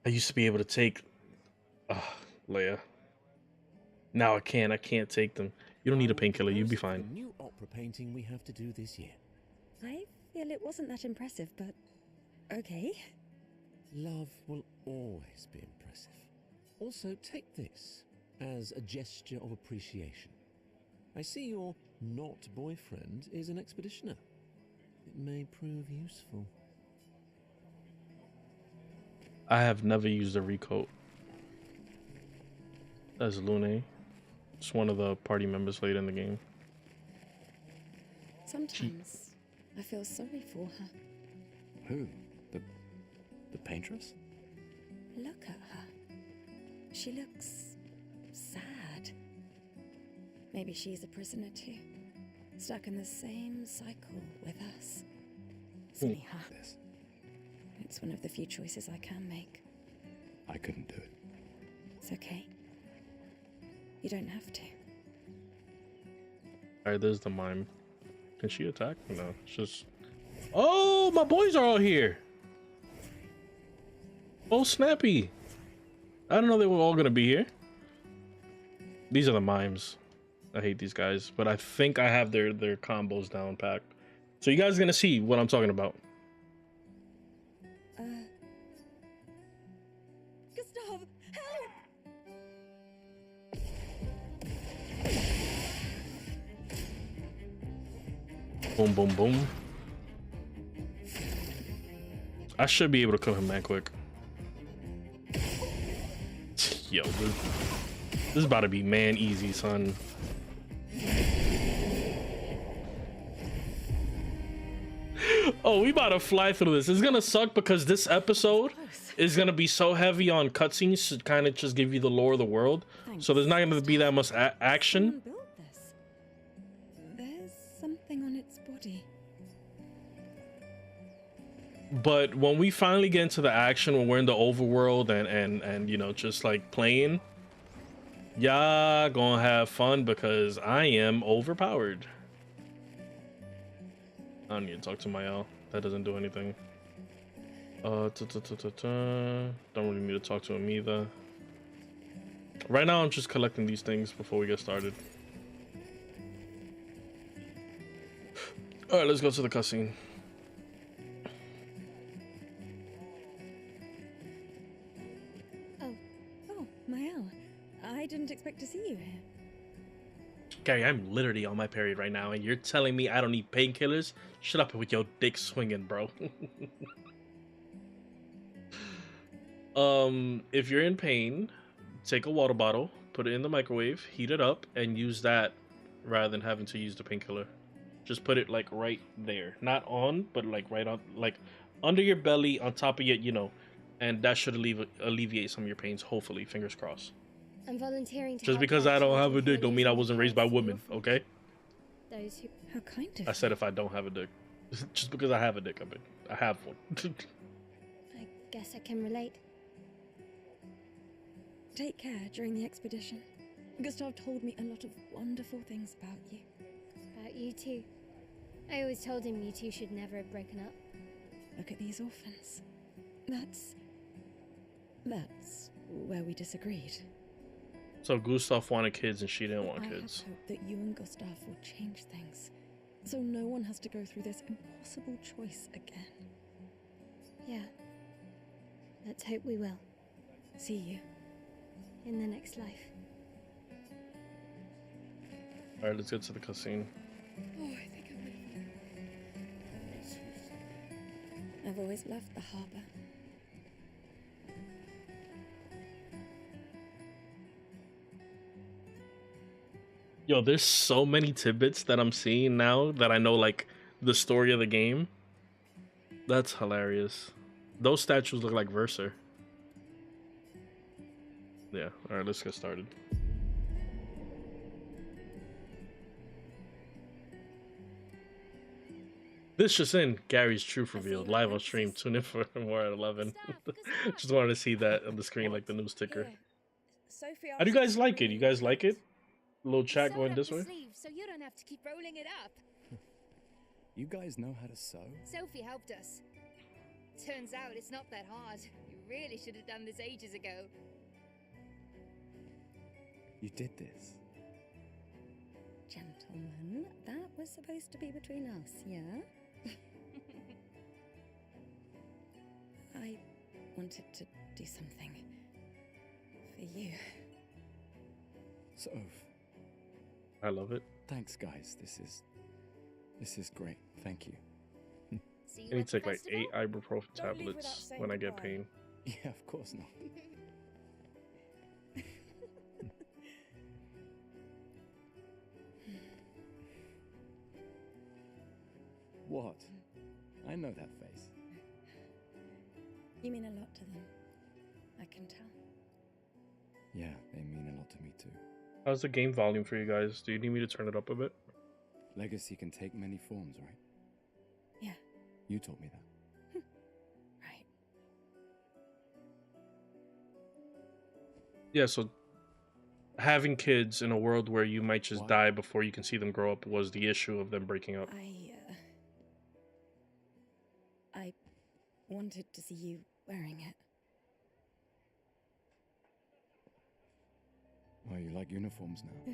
I used to be able to take Leia. Now I can't. I can't take them. You don't need a painkiller. You'll be fine. The new opera painting we have to do this year. I feel it wasn't that impressive, but okay. Love will always be impressive. Also, take this as a gesture of appreciation. I see your not boyfriend is an expeditioner. It may prove useful. I have never used a recoat. That's Lune. It's one of the party members later in the game. Sometimes I feel sorry for her. Who? The paintress? Look at her. She looks sad. Maybe she's a prisoner too, stuck in the same cycle with us. Silly her. It's one of the few choices I can make. I couldn't do it. It's okay. You don't have to. Alright, there's the mime. Can she attack? No, it's just... Oh, my boys are all here! Oh, snappy! I didn't know they were all gonna be here. These are the mimes. I hate these guys, but I think I have their combos down packed. So you guys are gonna see what I'm talking about. Gustav, help! Boom, boom, boom. I should be able to kill him that quick. Yo, dude. This is about to be man easy, son. Oh, we about to fly through this. It's gonna suck because this episode is gonna be so heavy on cutscenes to kind of just give you the lore of the world. So there's not gonna be that much action. Someone built this. There's something on its body. But when we finally get into the action, when we're in the overworld and you know, just like playing, y'all gonna have fun because I am overpowered. I don't need to talk to Mael. That doesn't do anything. Don't really need to talk to him either. Right now, I'm just collecting these things before we get started. All right, let's go to the cutscene. Oh, Mael. I didn't expect to see you here. Gary, I'm literally on my period right now, and you're telling me I don't need painkillers? Shut up with your dick swinging, bro. If you're in pain, take a water bottle, put it in the microwave, heat it up, and use that rather than having to use the painkiller. Just put it like right there, not on, but like right on, like under your belly, on top of your, you know, and that should alleviate some of your pains. Hopefully, fingers crossed. I'm volunteering to Just because I don't have a dick don't mean I wasn't raised by women, okay? Those who... How kind of I said if I don't have a dick. Just because I have a dick, I have one. I guess I can relate. take care during the expedition. Gustav told me a lot of wonderful things about you. About you too. I always told him you two should never have broken up. Look at these orphans. That's where we disagreed. So Gustav wanted kids and she didn't want kids. I had hoped that you and Gustav would change things, so no one has to go through this impossible choice again. Yeah. Let's hope we will. See you. In the next life. Alright, let's get to the cutscene. Oh, I think I'm ready. I've always loved the harbour. Yo, there's so many tidbits that I'm seeing now that I know, like, the story of the game. That's hilarious. Those statues look like Verser. Yeah, alright, let's get started. This just in, Gary's truth revealed, live on stream, tune in for more at 11. Just wanted to see that on the screen, like the news ticker. How do you guys like it? You guys like it? A little chat going this way? So you don't have to keep rolling it up. You guys know how to sew? Sophie helped us. Turns out it's not that hard. You really should have done this ages ago. You did this. Gentlemen, that was supposed to be between us, yeah? I wanted to do something for you. Soph. I love it. Thanks, guys. This is great. Thank you. I need to take like 8 ibuprofen tablets when I get pain. Yeah, of course not. What? I know that face. You mean a lot to them. I can tell. Yeah, they mean a lot to me too. How's the game volume for you guys? Do you need me to turn it up a bit? Legacy can take many forms, right? Yeah. You told me that. Right. Yeah, so having kids in a world where you might just die before you can see them grow up was the issue of them breaking up. I wanted to see you wearing it. Oh, you like uniforms now?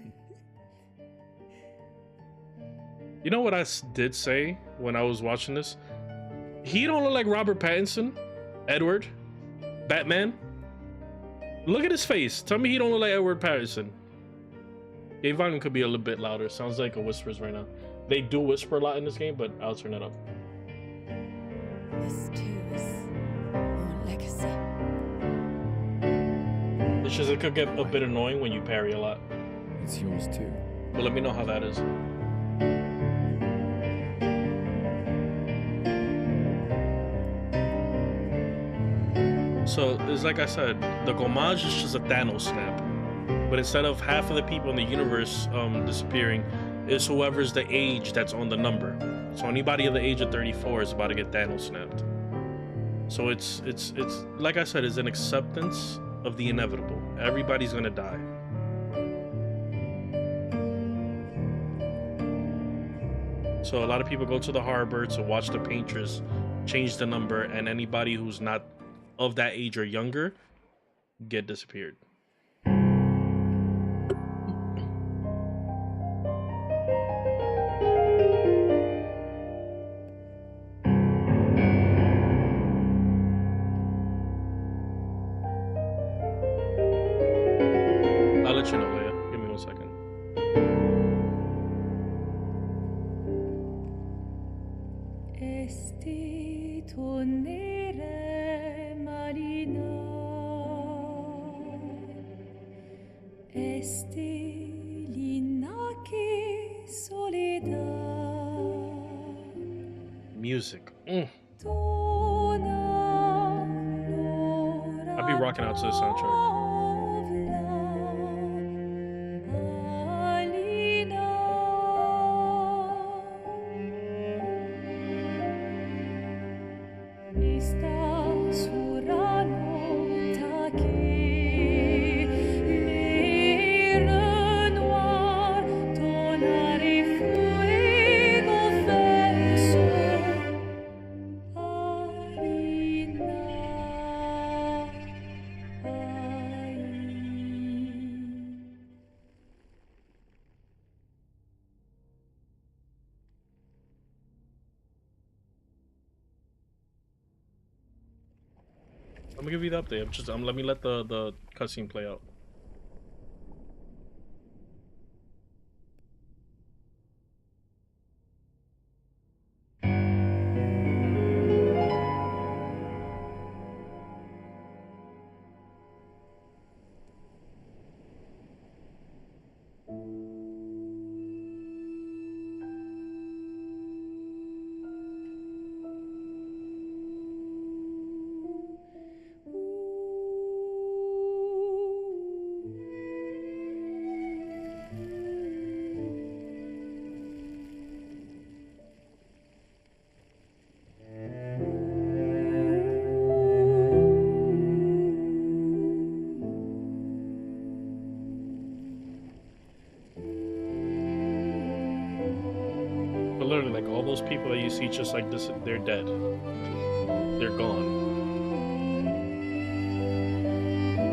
You know what I did say when I was watching this? He don't look like Robert Pattinson, Edward, Batman. Look at his face. Tell me he don't look like Edward Pattinson. Game volume could be a little bit louder. Sounds like a whispers right now. They do whisper a lot in this game, but I'll turn it up. This too is your legacy. It's just it could get a bit annoying when you parry a lot. It's yours too. But let me know how that is. So it's like I said, the Gommage is just a Thanos snap. But instead of half of the people in the universe disappearing, it's whoever's the age that's on the number. So anybody of the age of 34 is about to get Thanos snapped. So it's like I said, it's an acceptance of the inevitable. Everybody's gonna die. So a lot of people go to the harbor to watch the painters change the number, and anybody who's not of that age or younger get disappeared. I'll let you know, Leia. Give me 1 second. Esti tornere marina, esti linaki soledad. Music. I'll be rocking out to the soundtrack. I'm gonna give you the update. Let me let the cutscene play out. Literally, like, all those people that you see just like this, they're dead. They're gone.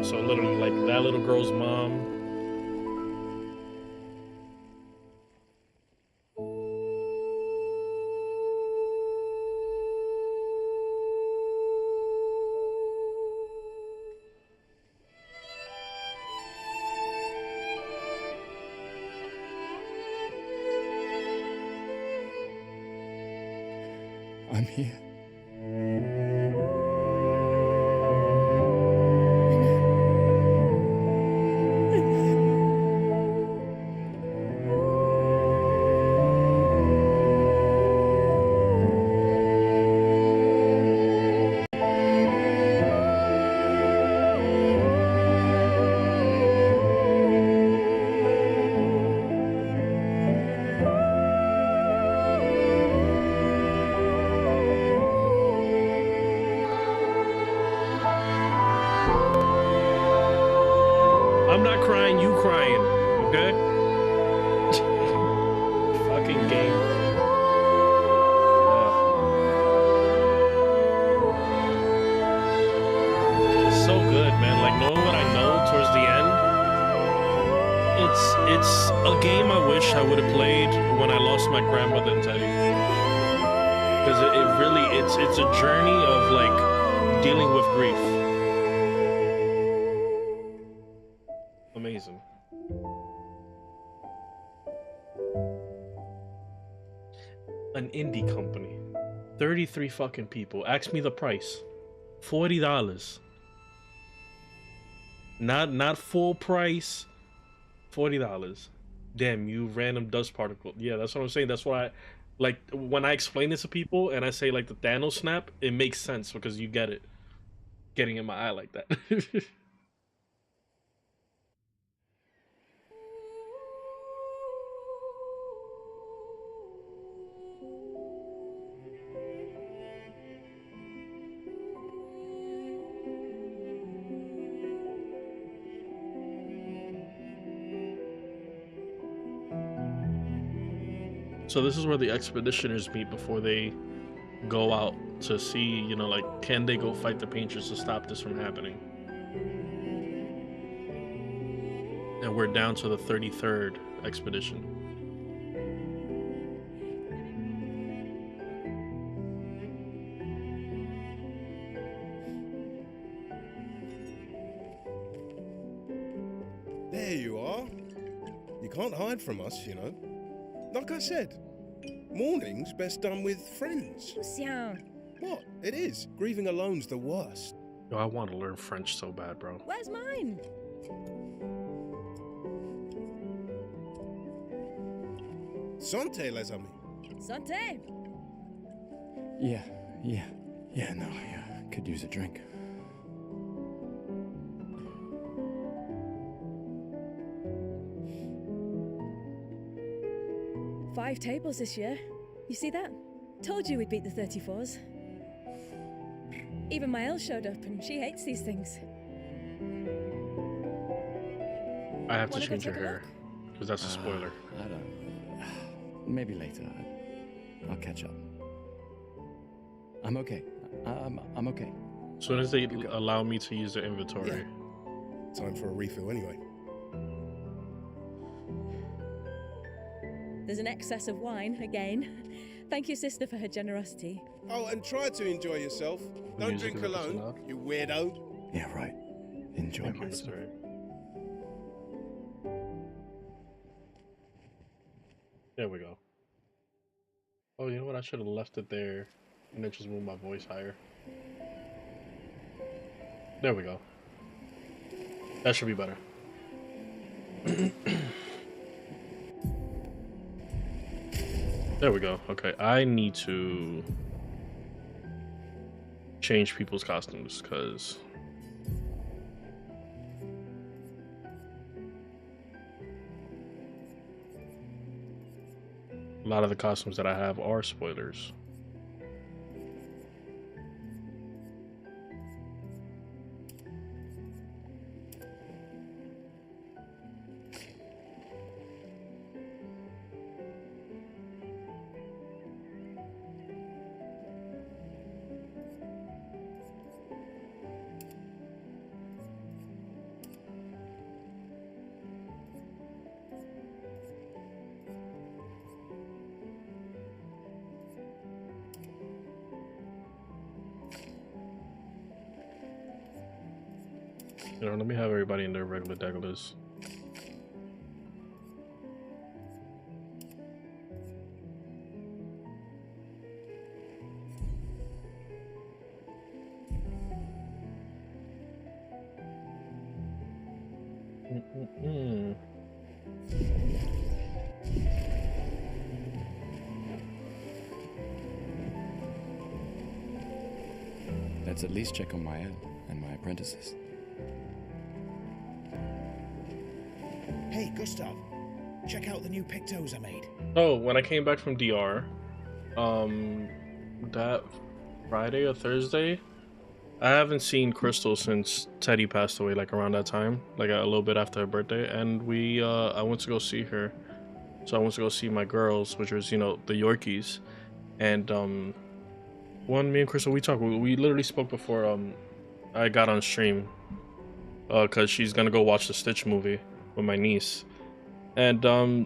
So literally, like, that little girl's mom. I'm here. I'm not crying, you crying, okay? Fucking game. So good, man. Like, knowing what I know towards the end, it's a game I wish I would have played when I lost my grandmother and Teddy. Because it really, it's a journey of, like, dealing with grief. Amazing. An indie company. 33 fucking people. Ask me the price. $40. Not full price. $40. Damn, you random dust particle. Yeah, that's what I'm saying. That's why, like, when I explain this to people and I say, like, the Thanos snap, it makes sense because you get it. Getting in my eye like that. So this is where the expeditioners meet before they go out to see, you know, like, can they go fight the painters to stop this from happening? And we're down to the 33rd expedition. There you are. You can't hide from us, you know. Like I said, mourning's best done with friends. What? It is. Grieving alone's the worst. Yo, I want to learn French so bad, bro. Where's mine? Santé, les amis. Santé. Yeah, no, I could use a drink. Five tables this year. You see that? Told you we'd beat the 34s. Even my Elle showed up and she hates these things. I have to change your hair because that's a spoiler. I don't. Maybe later. I'll catch up. I'm okay. I'm okay. As soon as they allow me to use the inventory. Yeah. Time for a refill anyway. There's an excess of wine, again. Thank your sister for her generosity. Oh, and try to enjoy yourself. Don't Music drink is a bit too alone, loud. you weirdo. Yeah, right. Enjoy Thank you, myself. sir. There we go. Oh, you know what? I should have left it there and then just moved my voice higher. There we go. That should be better. There we go. Okay, I need to change people's costumes because a lot of the costumes that I have are spoilers. You know, let me have everybody in their regular degulas. Let's at least check on my own and my apprentices. Hey, Gustav, check out the new pictos I made. Oh, when I came back from DR, that Friday or Thursday, I haven't seen Crystal since Teddy passed away, like around that time, like a little bit after her birthday, and I went to go see her. So I went to go see my girls, which was, you know, the Yorkies, and me and Crystal, we talked. We literally spoke before I got on stream, cause she's gonna go watch the Stitch movie with my niece, and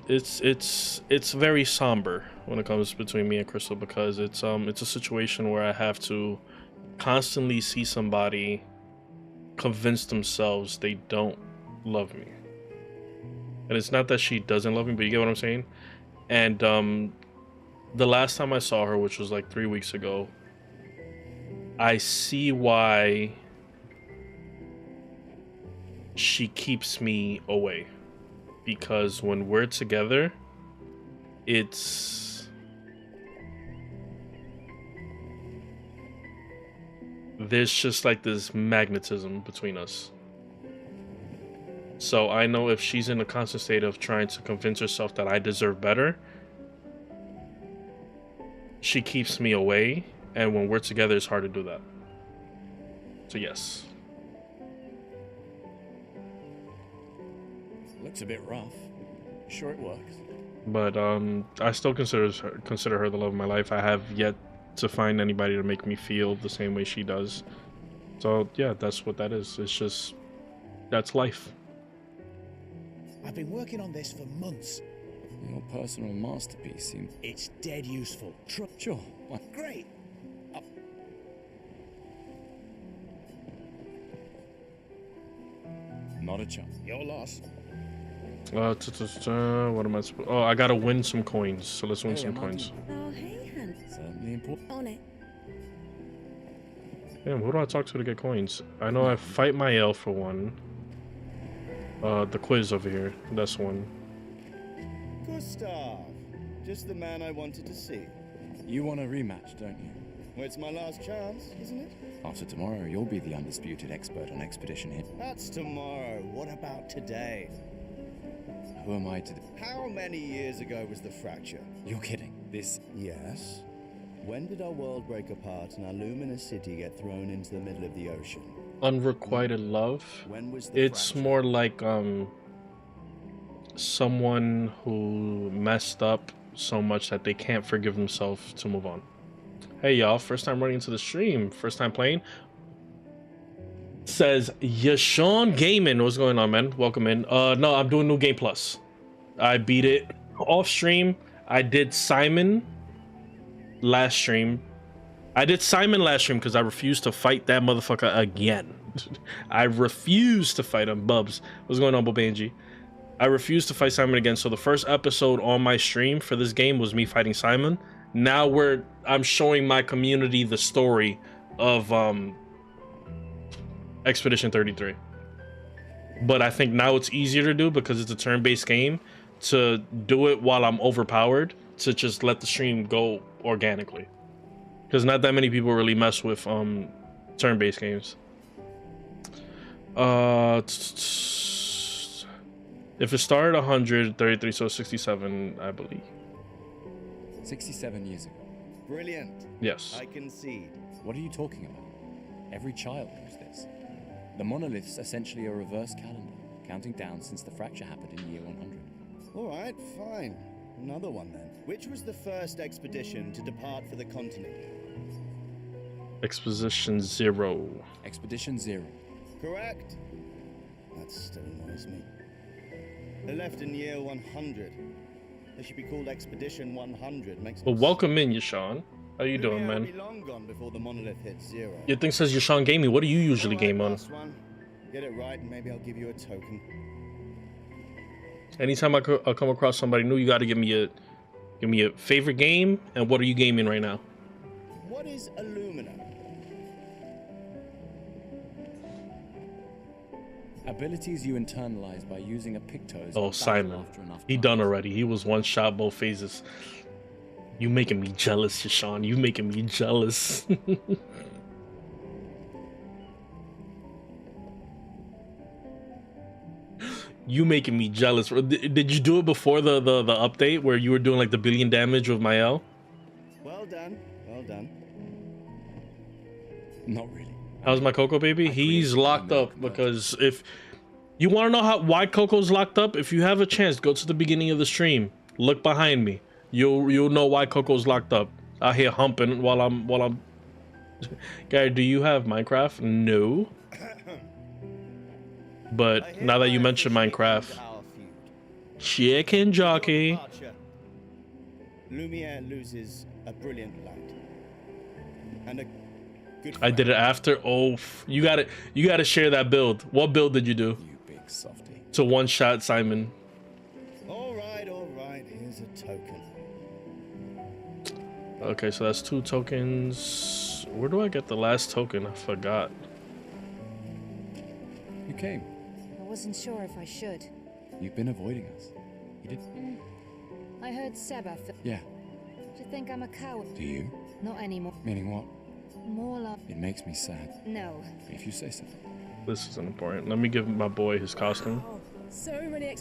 it's very somber when it comes between me and Crystal, because it's a situation where I have to constantly see somebody convince themselves they don't love me, and it's not that she doesn't love me, but you get what I'm saying. And the last time I saw her, which was like 3 weeks ago, I see why she keeps me away, because when we're together, there's just like this magnetism between us. So I know if she's in a constant state of trying to convince herself that I deserve better, she keeps me away, and when we're together, it's hard to do that. So yes. Looks a bit rough. Sure it works. But I still consider her the love of my life. I have yet to find anybody to make me feel the same way she does. So yeah, that's what that is. It's just, that's life. I've been working on this for months. Your personal masterpiece seems... It's dead useful. Sure. Great. Not a chance. Your loss. What am I supposed? Oh, I gotta win some coins. So let's win some coins. Oh, hey, Han. Certainly important. On it. Damn, who do I talk to get coins? I know I fight my elf for one. The quiz over here. That's one. Gustav, just the man I wanted to see. You want a rematch, don't you? Well, it's my last chance, isn't it? After tomorrow, you'll be the undisputed expert on Expedition Hit. That's tomorrow. What about today? Who am I to... How many years ago was the fracture? You're kidding. This... Yes. When did our world break apart and our luminous city get thrown into the middle of the ocean? Unrequited love. When was the It's fracture? more like someone who messed up so much that they can't forgive themselves to move on. Hey y'all, first time running into the stream, first time playing. Says Yashawn Gaming. What's going on, man? Welcome in. No, I'm doing New Game Plus. I beat it off stream. I did Simon last stream. I did Simon last stream because I refused to fight that motherfucker again. I refused to fight him. Bubs, what's going on, Bobanji? I refused to fight Simon again. So the first episode on my stream for this game was me fighting Simon. Now I'm showing my community the story of Expedition 33. But I think now it's easier to do because it's a turn-based game, to do it while I'm overpowered, to just let the stream go organically. Because not that many people really mess with turn-based games. If it started 133, so 67, I believe. 67 years ago. Brilliant. Yes. I concede. What are you talking about? Every child knows this. The monolith's essentially a reverse calendar, counting down since the fracture happened in year 100. All right, fine. Another one then. Which was the first expedition to depart for the continent? Expedition 0. Expedition 0. Correct. That still annoys me. They left in year 100. They should be called Expedition 100. Makes Well, welcome in, Yashawn. How you doing, man? Be long gone before the monolith hits 0. Your thing says Yashawn Gaming. What do you usually game on? One. Get it right, and maybe I'll give you a token. Anytime I come across somebody new, you got to give me a favorite game and what are you gaming right now? What is Illumina? Abilities you internalize by using a Pictos. Oh, Simon. He done already. He was one shot both phases. You making me jealous, Yashawn. You making me jealous. You making me jealous. Did you do it before the update where you were doing like the billion damage with Mael? Well done. Well done. Not really. How's my Coco baby? He's locked up because if you want to know why Coco's locked up, if you have a chance, go to the beginning of the stream. Look behind me. You'll know why Coco's locked up. Out here humping while I'm. Gary, do you have Minecraft? No. But now that you mention Minecraft, chicken jockey. Lumiere loses a brilliant light. And a good I did it after. Oh, you gotta share that build. What build did you do? You big softy. To one shot Simon. All right. Here's a token. Okay, so that's 2 tokens. Where do I get the last token? I forgot. You came. I wasn't sure if I should. You've been avoiding us. You did? I heard Seba. Yeah. Do you think I'm a coward? Do you? Not anymore. Meaning what? More like... It makes me sad. No. If you say so. This isn't important. Let me give my boy his costume. Oh, so many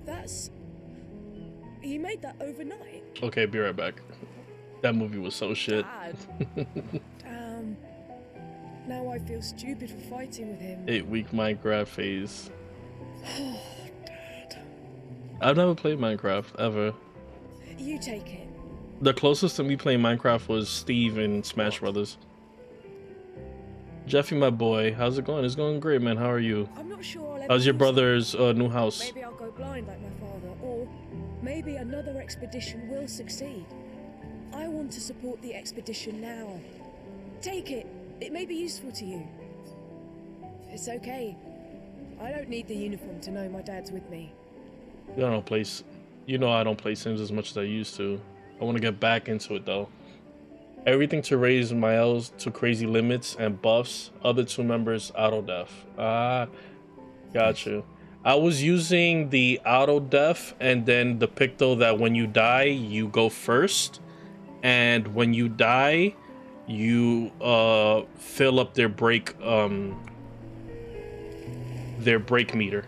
That's... You made that overnight? Okay, be right back. That movie was so shit. Damn. Now I feel stupid for fighting with him. 8-week Minecraft phase. Oh, Dad. I've never played Minecraft, ever. You take it. The closest to me playing Minecraft was Steve in Smash Brothers. Jeffy, my boy, how's it going? It's going great, man. How are you? I'm not sure I'll ever How's your brother's new house? Maybe I'll go blind like my father, or maybe another expedition will succeed. I want to support the expedition now. Take it. It may be useful to you. It's okay. I don't need the uniform to know my dad's with me. You don't play. You know I don't play Sims as much as I used to. I want to get back into it though. Everything to raise my L's to crazy limits and buffs. Other 2 members auto def. Ah, got you. I was using the auto def and then the picto that when you die you go first, and when you die you fill up their break meter.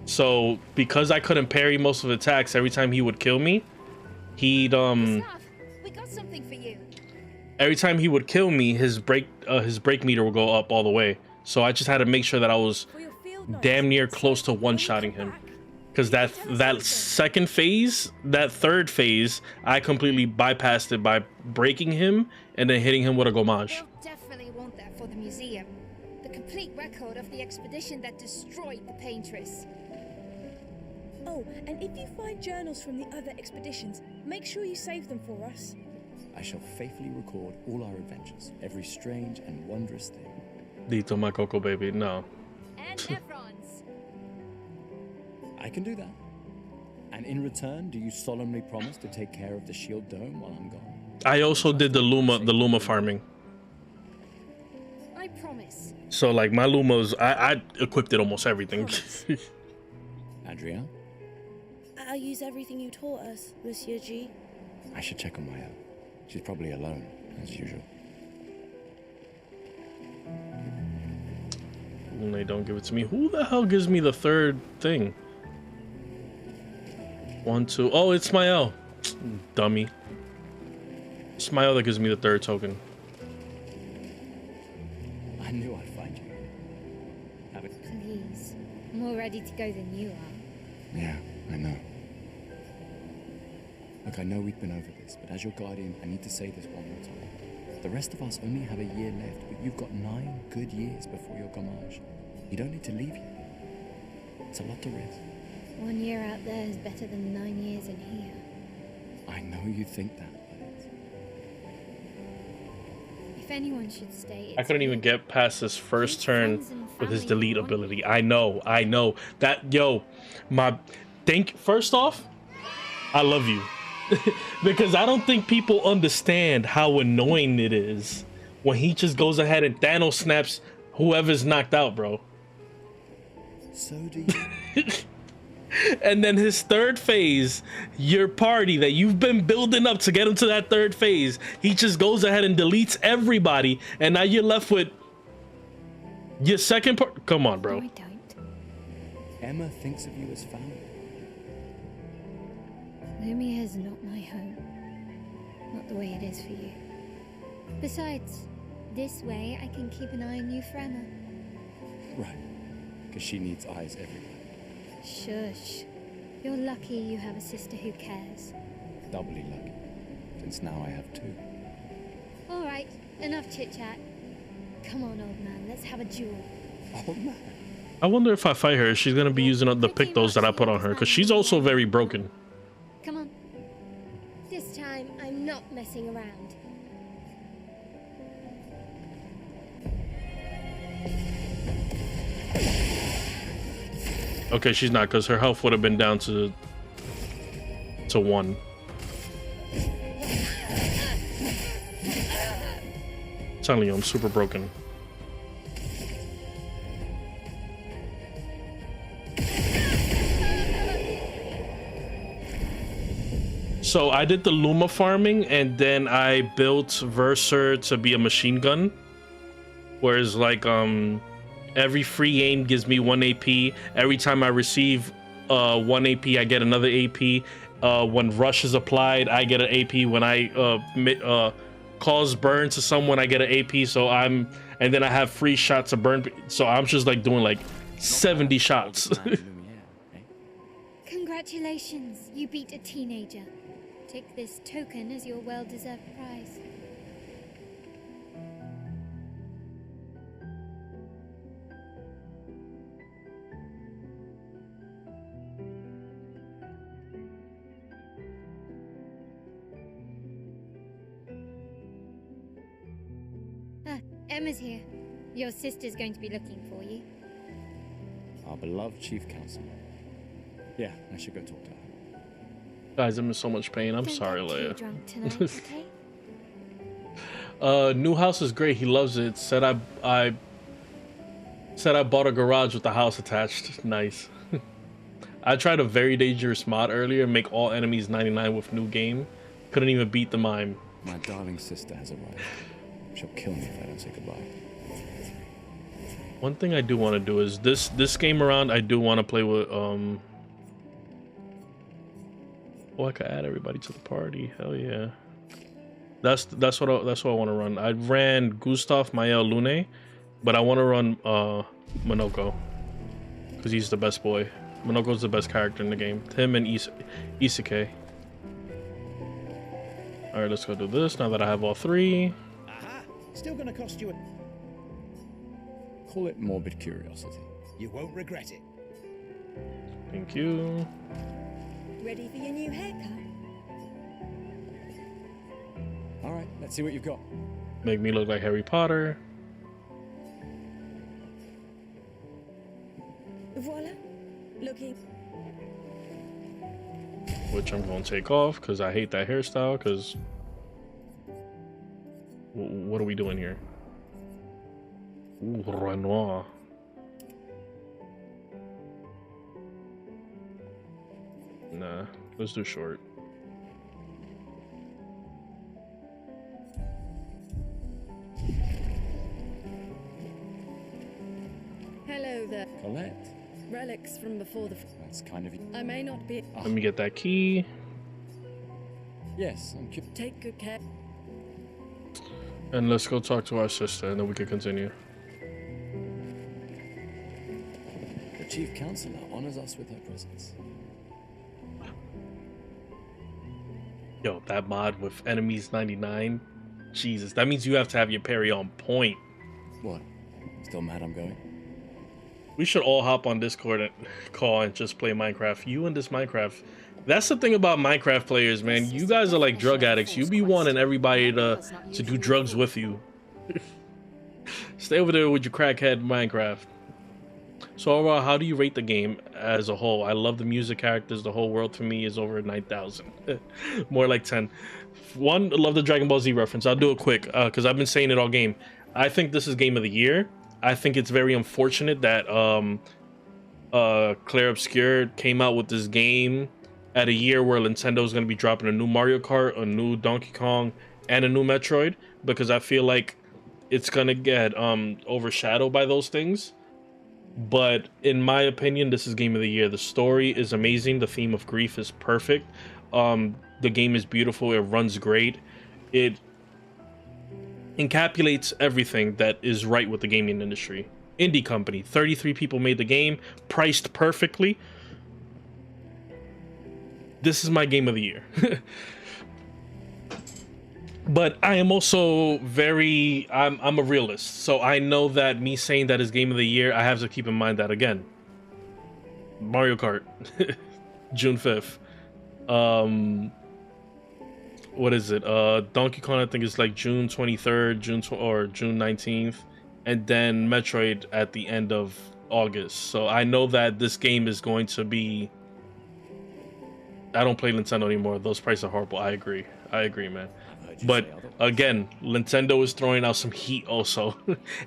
So because I couldn't parry most of the attacks, every time he would kill me, he'd We got something for you. every time he would kill me, his break meter would go up all the way. So I just had to make sure that I was damn near close to one-shotting him. Because that second phase, that third phase, I completely bypassed it by breaking him and then hitting him with a Gommage. They'll definitely want that for the museum. The complete record of the expedition that destroyed the Paintress. Oh, and if you find journals from the other expeditions, make sure you save them for us. I shall faithfully record all our adventures, every strange and wondrous thing. Dito, my Coco baby, no. And Nephron's. I can do that. And in return, do you solemnly promise to take care of the shield dome while I'm gone? I also did the Luma farming. I promise. So like my Lumas, I equipped it almost everything. Adria? I'll use everything you taught us, Monsieur G. I should check on Maya. She's probably alone, as usual. They don't give it to me. Who the hell gives me the third thing? 1, 2. Oh, it's Smael. Dummy. Smael that gives me the third token. I knew I'd find you. Have it. Please. I'm more ready to go than you are. Yeah, I know. Look, I know we've been over this, but as your guardian, I need to say this one more time. The rest of us only have a year left, but you've got 9 good years before your Gommage. You don't need to leave yet. It's a lot to risk. 1 year out there is better than 9 years in here. I know you think that, but If anyone should stay, I couldn't even get past his first turn with his delete ability. I know. That, yo, first off, I love you. Because I don't think people understand how annoying it is when he just goes ahead and Thanos snaps whoever's knocked out, bro. So do you. And then his third phase, your party that you've been building up to get him to that third phase, he just goes ahead and deletes everybody, and now you're left with your second part. Come on, bro. No, I don't. Emma thinks of you as family. Lumia is not my home. Not the way it is for you. Besides, this way I can keep an eye on you forever. Right. Because she needs eyes everywhere. Shush. You're lucky you have a sister who cares. Doubly lucky, since now I have 2. Alright, enough chit-chat. Come on, old man, let's have a duel. Old man? I wonder if I fight her, she's going to be using the pictos that I put on her, because she's also very broken. Come on. This time, I'm not messing around. Okay, she's not, because her health would have been down to 1. I'm telling you, I'm super broken. So I did the Luma farming, and then I built Verser to be a machine gun. Whereas like every free aim gives me 1 AP. Every time I receive 1 AP, I get another AP. When rush is applied, I get an AP. When I cause burn to someone, I get an AP. And then I have free shots to burn. So I'm just like doing like 70 shots. Congratulations, you beat a teenager. Take this token as your well-deserved prize. Emma's here. Your sister's going to be looking for you. Our beloved chief counselor. Yeah, I should go talk to her. Guys, I'm in so much pain. I'm Don't sorry, get too Leia. drunk tonight, okay? New house is great. He loves it. Said I bought a garage with the house attached. Nice. I tried a very dangerous mod earlier. Make all enemies 99 with new game. Couldn't even beat the mime. My darling sister has arrived. She'll kill me if I don't say goodbye. One thing I do want to do is this game around. I do want to play with Oh, I could add everybody to the party. Hell yeah. That's what I want to run. I ran Gustav, Mael, Lune, but I want to run Monoko because he's the best boy. Monoko's the best character in the game. Him and Isuke. All right, let's go do this now that I have all 3. Aha! Still gonna cost you a... Call it morbid curiosity. You won't regret it. Thank you. Ready for your new haircut? All right, let's see what you've got. Make me look like Harry Potter. Voila. Looking. Which I'm gonna take off because I hate that hairstyle. Because what are we doing here? Ooh, Renoir. Nah, let's do short. Hello there. Colette. Relics from before the. That's kind of. I may not be. Let me get that key. Yes, I'm curious. Take good care. And let's go talk to our sister, and then we can continue. The chief counselor honors us with her presence. Yo, that mod with enemies 99. Jesus, that means you have to have your parry on point. What? Still mad I'm going? We should all hop on Discord and call and just play Minecraft. You and this Minecraft. That's the thing about Minecraft players, man. You guys are like drug addicts. You be wanting everybody to do drugs with you. Stay over there with your crackhead Minecraft. So overall, how do you rate the game as a whole? I love the music, characters. The whole world for me is over 9,000. More like 10. One, I love the Dragon Ball Z reference. I'll do it quick because I've been saying it all game. I think this is game of the year. I think it's very unfortunate that Clair Obscur came out with this game at a year where Nintendo is going to be dropping a new Mario Kart, a new Donkey Kong, and a new Metroid, because I feel like it's going to get overshadowed by those things. But in my opinion, this is game of the year. The story is amazing. The theme of grief is perfect. The game is beautiful. It runs great. It encapsulates everything that is right with the gaming industry. Indie company, 33 people made the game, priced perfectly. This is my game of the year. But I am also I'm a realist, so I know that me saying that is game of the year, I have to keep in mind that again, Mario Kart, June 5th. What is it? Donkey Kong, I think it's like June 23rd, or June 19th, and then Metroid at the end of August. So I know that this game is going to be. I don't play Nintendo anymore. Those prices are horrible. I agree, man. But again, Nintendo is throwing out some heat also.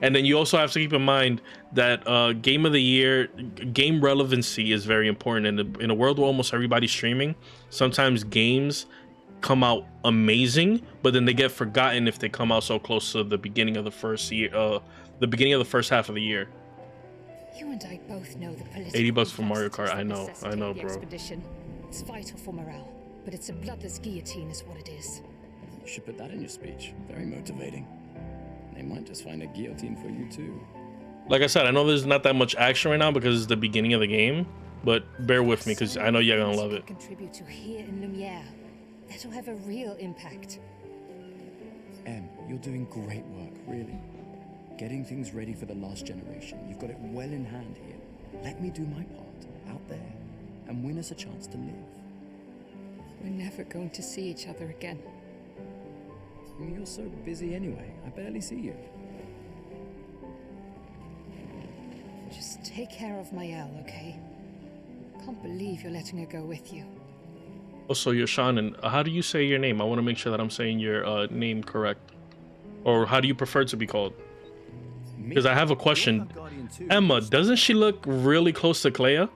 And then you also have to keep in mind that game of the year, game relevancy is very important. In a world where almost everybody's streaming, sometimes games come out amazing, but then they get forgotten if they come out so close to the beginning of the first year, the beginning of the first half of the year. You and I both know the political $80 for Mario Kart. I know, bro. Expedition. It's vital for morale, but it's a bloodless guillotine is what it is. You should put that in your speech. Very motivating. They might just find a guillotine for you too. Like I said, I know there's not that much action right now because it's the beginning of the game, but bear with me because I know you're gonna love it. Contribute to here in Lumiere. That'll have a real impact. Em, you're doing great work, really. Getting things ready for the last generation. You've got it well in hand here. Let me do my part out there and win us a chance to live. We're never going to see each other again. You're so busy anyway. I barely see you. Just take care of Mayel, okay? Can't believe you're letting her go with you. Also, you're Shannon. How do you say your name? I want to make sure that I'm saying your name correct. Or how do you prefer to be called? Because I have a question. Emma, doesn't she look really close to Claire?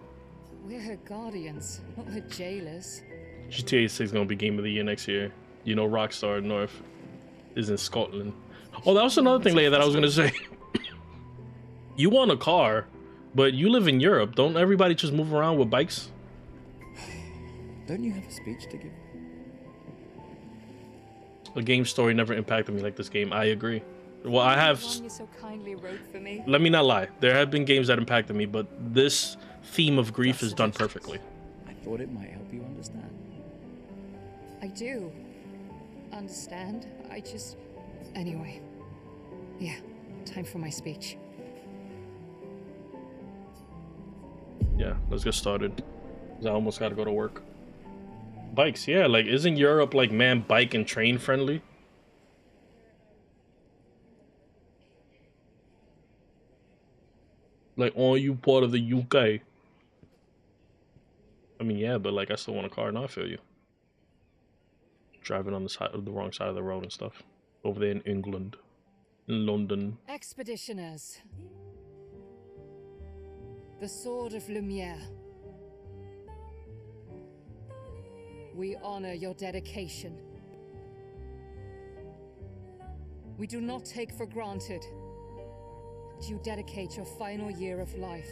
We're her guardians, not her jailers. GTA 6 is going to be game of the year next year. You know, Rockstar North is in Scotland. Oh, that was another thing, Leia, that I was going to say. You want a car, but you live in Europe. Don't everybody just move around with bikes? Don't you have a speech to give? A game story never impacted me like this game. I agree. Well, I have. You so kindly wrote for me. Let me not lie. There have been games that impacted me, but this theme of grief is done perfectly. I thought it might help you understand. I do understand. I just. Anyway. Yeah, time for my speech. Yeah, let's get started. 'Cause I almost gotta go to work. Bikes, yeah, like isn't Europe like man bike and train friendly? Like, are you part of the UK? I mean, yeah, but like I still want a car, and I feel you. Driving on the wrong side of the road and stuff. Over there in England. In London. Expeditioners. The Sword of Lumiere. We honor your dedication. We do not take for granted that you dedicate your final year of life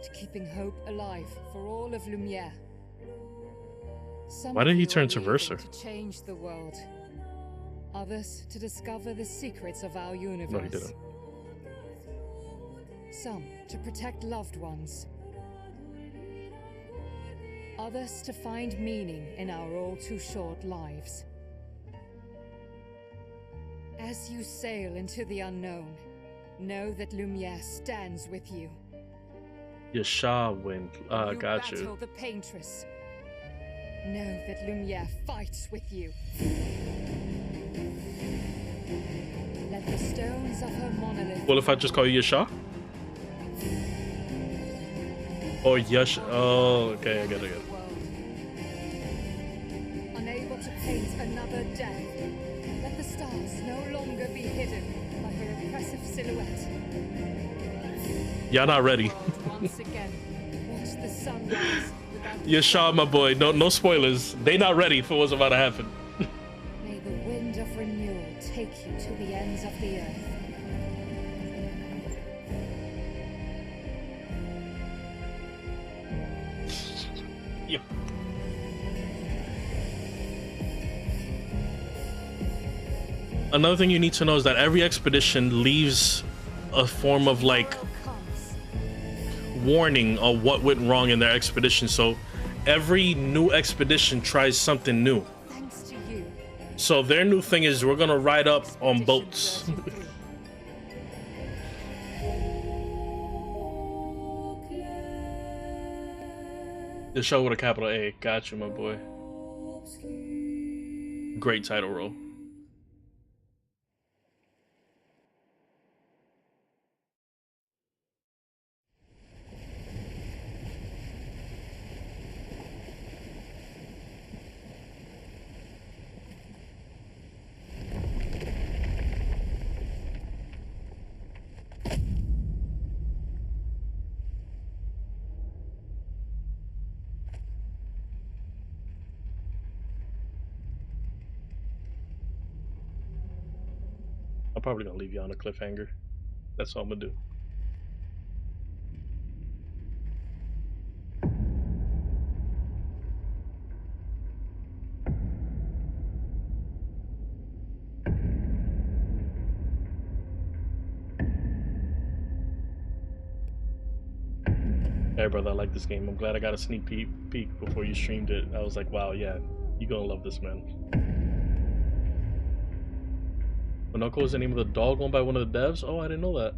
to keeping hope alive for all of Lumiere. Some Why did he turn to Verser? To change the world. Others to discover the secrets of our universe. No, he didn't. Some to protect loved ones. Others to find meaning in our all too short lives. As you sail into the unknown, know that Lumiere stands with you. Yasha win. Got battle you. the Paintress. Know that Lumiere fights with you. Let the stones of her monolith. Well, if I just call you Yasha? Or Yash. Oh, okay, I get it. Unable to paint another death, let the stars no longer be hidden by her oppressive silhouette. Y'all not ready. Once again, watch the sunrise. Yasha, my boy. No spoilers. They not ready for what's about to happen. May the wind of renewal take you to the ends of the earth. Yep. Another thing you need to know is that every expedition leaves a form of like warning of what went wrong in their expedition. So every new expedition tries something new. Thanks to you. So their new thing is we're gonna ride up on boats. The show with a capital A. Got you, my boy. Great title role. I'm probably gonna leave you on a cliffhanger. That's all I'm gonna do. Hey brother, I like this game. I'm glad I got a sneak peek before you streamed it. I was like, wow, yeah, you're gonna love this, man. Monaco is the name of the dog owned by one of the devs? Oh, I didn't know that.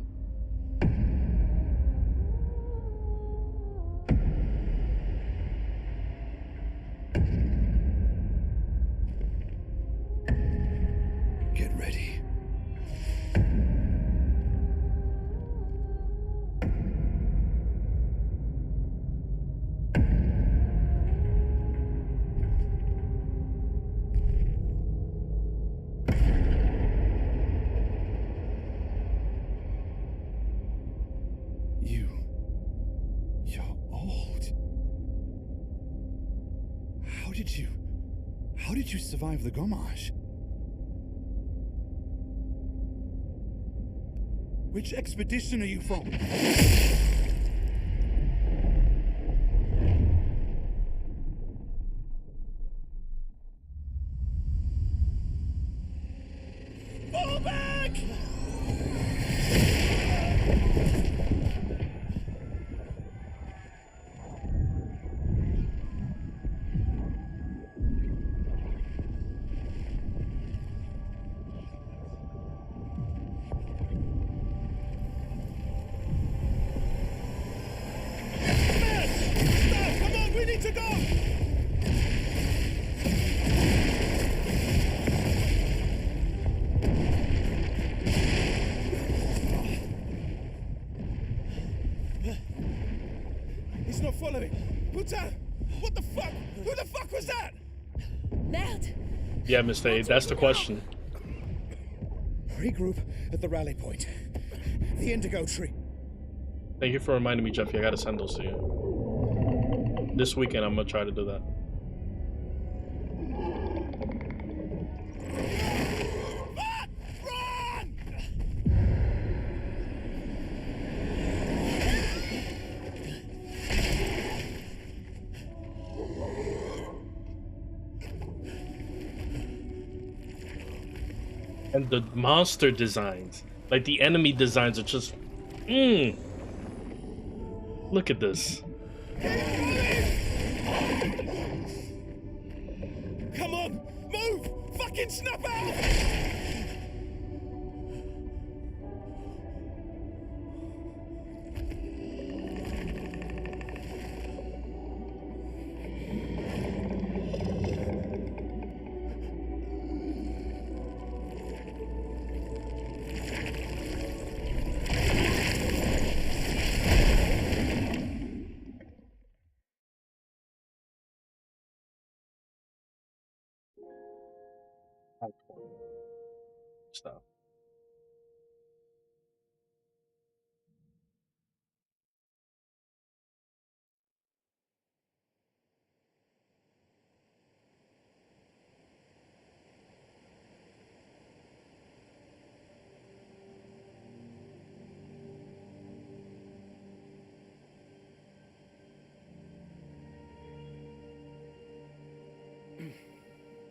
Get ready. You're old. How did you survive the Gommage? Which expedition are you from? Fall back! need to go! He's not following. Putain! What the fuck? Who the fuck was that? Merde! Yeah, Mr. A, that's the question. Regroup at the rally point. The indigo tree. Thank you for reminding me, Jeffy. I gotta send those to you. This weekend, I'm gonna try to do that. And the monster designs, like the enemy designs, are just, Look at this. Come on, move! Fucking snap out! Stop.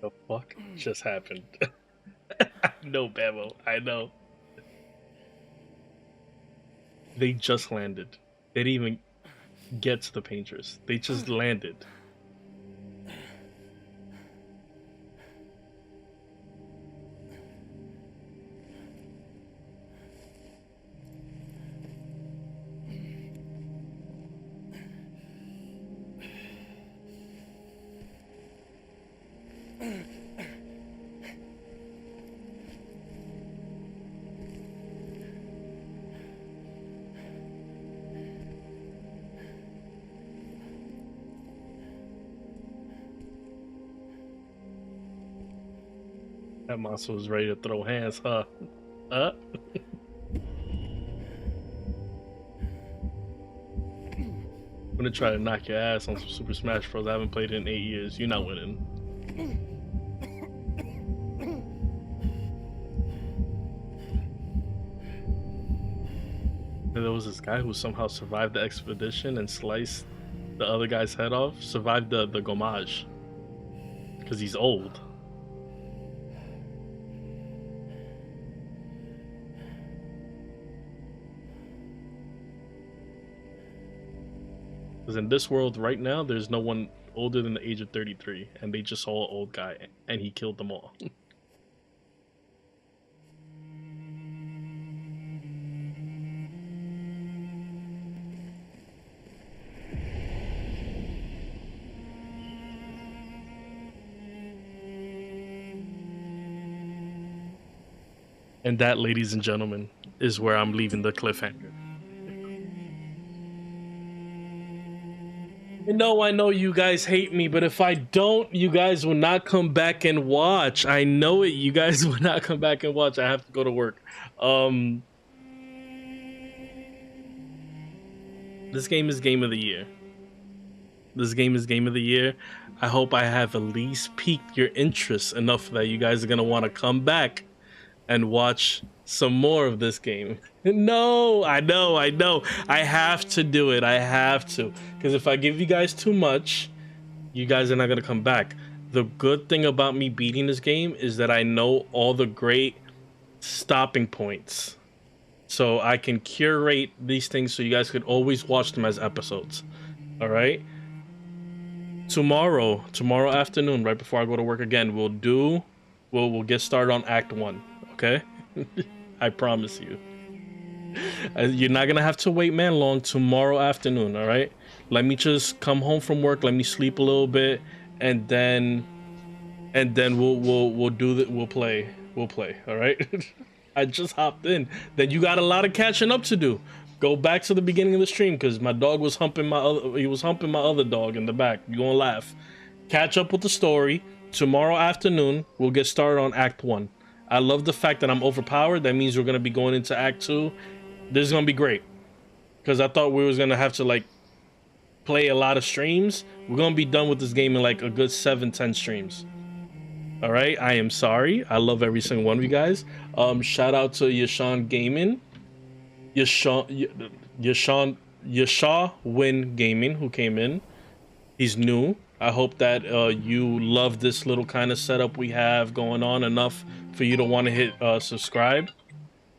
The fuck just happened? No, Bamo, I know. They just landed. They didn't even get to the painters. They just landed. That monster was ready to throw hands, huh? I'm gonna try to knock your ass on some Super Smash Bros. I haven't played it in 8 years. You're not winning. And there was this guy who somehow survived the expedition and sliced the other guy's head off. Survived the Gommage. Because he's old. Because in this world right now, there's no one older than the age of 33, and they just saw an old guy, and he killed them all. And that, ladies and gentlemen, is where I'm leaving the cliffhanger. I know you guys hate me, but if I don't, you guys will not come back and watch. I know it. You guys will not come back and watch. I have to go to work. This game is Game of the Year. This game is Game of the Year. I hope I have at least piqued your interest enough that you guys are going to want to come back and watch some more of this game. No, I know. I have to do it. I have to. Because if I give you guys too much, you guys are not going to come back. The good thing about me beating this game is that I know all the great stopping points. So I can curate these things so you guys could always watch them as episodes. All right? Tomorrow afternoon, right before I go to work again, we'll get started on Act 1. Okay? I promise you. You're not gonna have to wait, man, long. Tomorrow afternoon, all right? Let me just come home from work. Let me sleep a little bit, and then we'll do that. We'll play. All right? I just hopped in. Then you got a lot of catching up to do. Go back to the beginning of the stream because my dog was humping my other dog in the back. You gonna laugh. Catch up with the story. Tomorrow afternoon, we'll get started on Act 1. I love the fact that I'm overpowered. That means we're going to be going into Act 2. This is going to be great. Because I thought we was going to have to, like, play a lot of streams. We're going to be done with this game in, like, a good 7-10 streams. Alright? I am sorry. I love every single one of you guys. Shout out to Yashawn Gaming. Yashaw Win Gaming, who came in. He's new. I hope that you love this little kind of setup we have going on enough for you to want to hit subscribe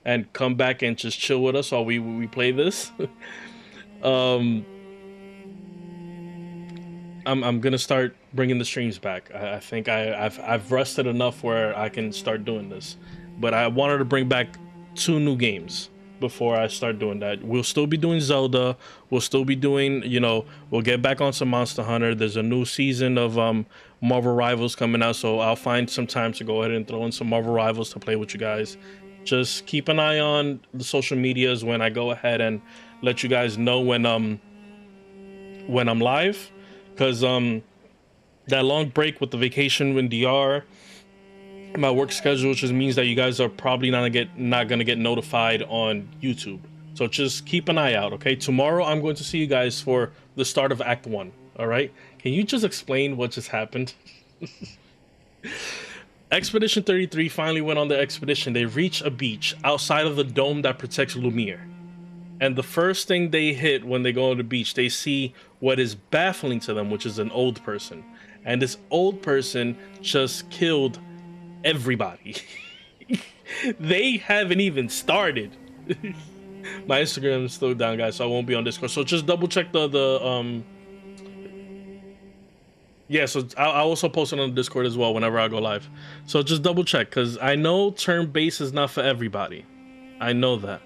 and come back and just chill with us while we play this. I'm gonna start bringing the streams back. I think I've rested enough where I can start doing this, but I wanted to bring back 2 new games before I start doing that. We'll still be doing Zelda. We'll still be doing, you know, we'll get back on some Monster Hunter. There's a new season of Marvel Rivals coming out, so I'll find some time to go ahead and throw in some Marvel Rivals to play with you guys. Just keep an eye on the social medias when I go ahead and let you guys know when I'm live, because that long break with the vacation in DR, my work schedule just means that you guys are probably not gonna get notified on YouTube. So just keep an eye out, okay? Tomorrow I'm going to see you guys for the start of Act 1. All right? Can you just explain what just happened? Expedition 33 finally went on the expedition. They reach a beach outside of the dome that protects Lumiere. And the first thing they hit when they go on the beach, they see what is baffling to them, which is an old person. And this old person just killed everybody. They haven't even started. My Instagram is slowed down, guys, so I won't be on Discord. So just double check yeah, so I also post it on the Discord as well whenever I go live. So just double check, because I know turn-based is not for everybody. I know that.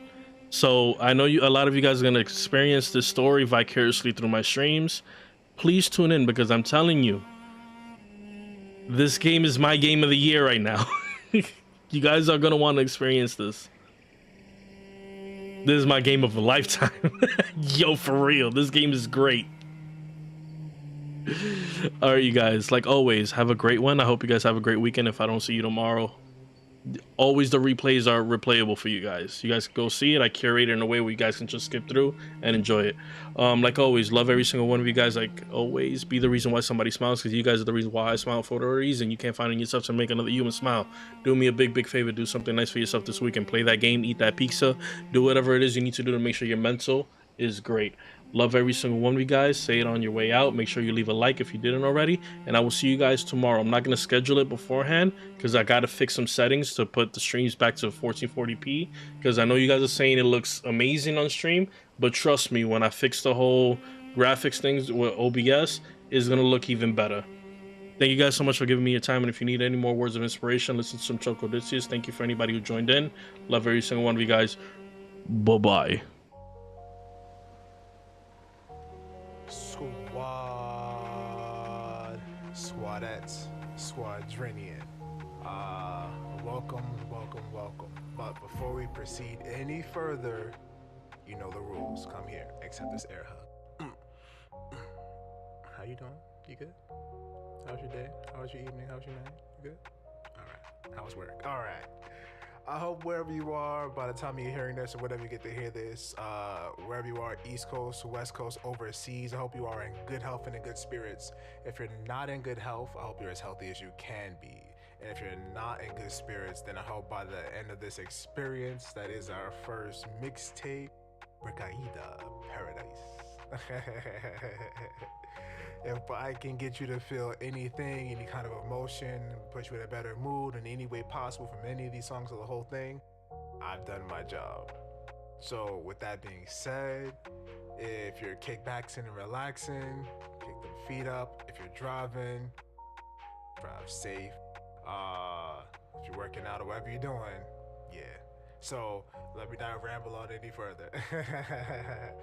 So I know a lot of you guys are going to experience this story vicariously through my streams. Please tune in, because I'm telling you, this game is my game of the year right now. You guys are going to want to experience this. This is my game of a lifetime. Yo, for real, this game is great. All right, you guys, like always, have a great one. I hope you guys have a great weekend. If I don't see you tomorrow, always the replays are replayable for you guys. You guys can go see it. I curate it in a way where you guys can just skip through and enjoy it. Like always, love every single one of you guys. Like always, be the reason why somebody smiles, because you guys are the reason why I smile for a reason. You can't find it in yourself to make another human smile. Do me a big favor. Do something nice for yourself this weekend. Play that game, eat that pizza, do whatever it is you need to do to make sure your mental is great. Love every single one of you guys. Say it on your way out. Make sure you leave a like if you didn't already. And I will see you guys tomorrow. I'm not going to schedule it beforehand because I got to fix some settings to put the streams back to 1440p. Because I know you guys are saying it looks amazing on stream. But trust me, when I fix the whole graphics things with OBS, it's going to look even better. Thank you guys so much for giving me your time. And if you need any more words of inspiration, listen to some Choco Dicius. Thank you for anybody who joined in. Love every single one of you guys. Bye-bye. Squadettes, Squadrinian. Welcome. But before we proceed any further, you know the rules. Come here, accept this air hug. How you doing? You good? How's your day? How's your evening? How's your night? You good? Alright. How's work? Alright. I hope wherever you are, by the time you're hearing this or whatever you get to hear this, wherever you are, East Coast, West Coast, overseas, I hope you are in good health and in good spirits. If you're not in good health, I hope you're as healthy as you can be. And if you're not in good spirits, then I hope by the end of this experience, that is our first mixtape, Recaída Paradise. If I can get you to feel anything, any kind of emotion, put you in a better mood in any way possible from any of these songs or the whole thing, I've done my job. So with that being said, if you're kickbacking and relaxing, kick them feet up. If you're driving, drive safe. If you're working out or whatever you're doing, yeah, So let me not ramble on any further.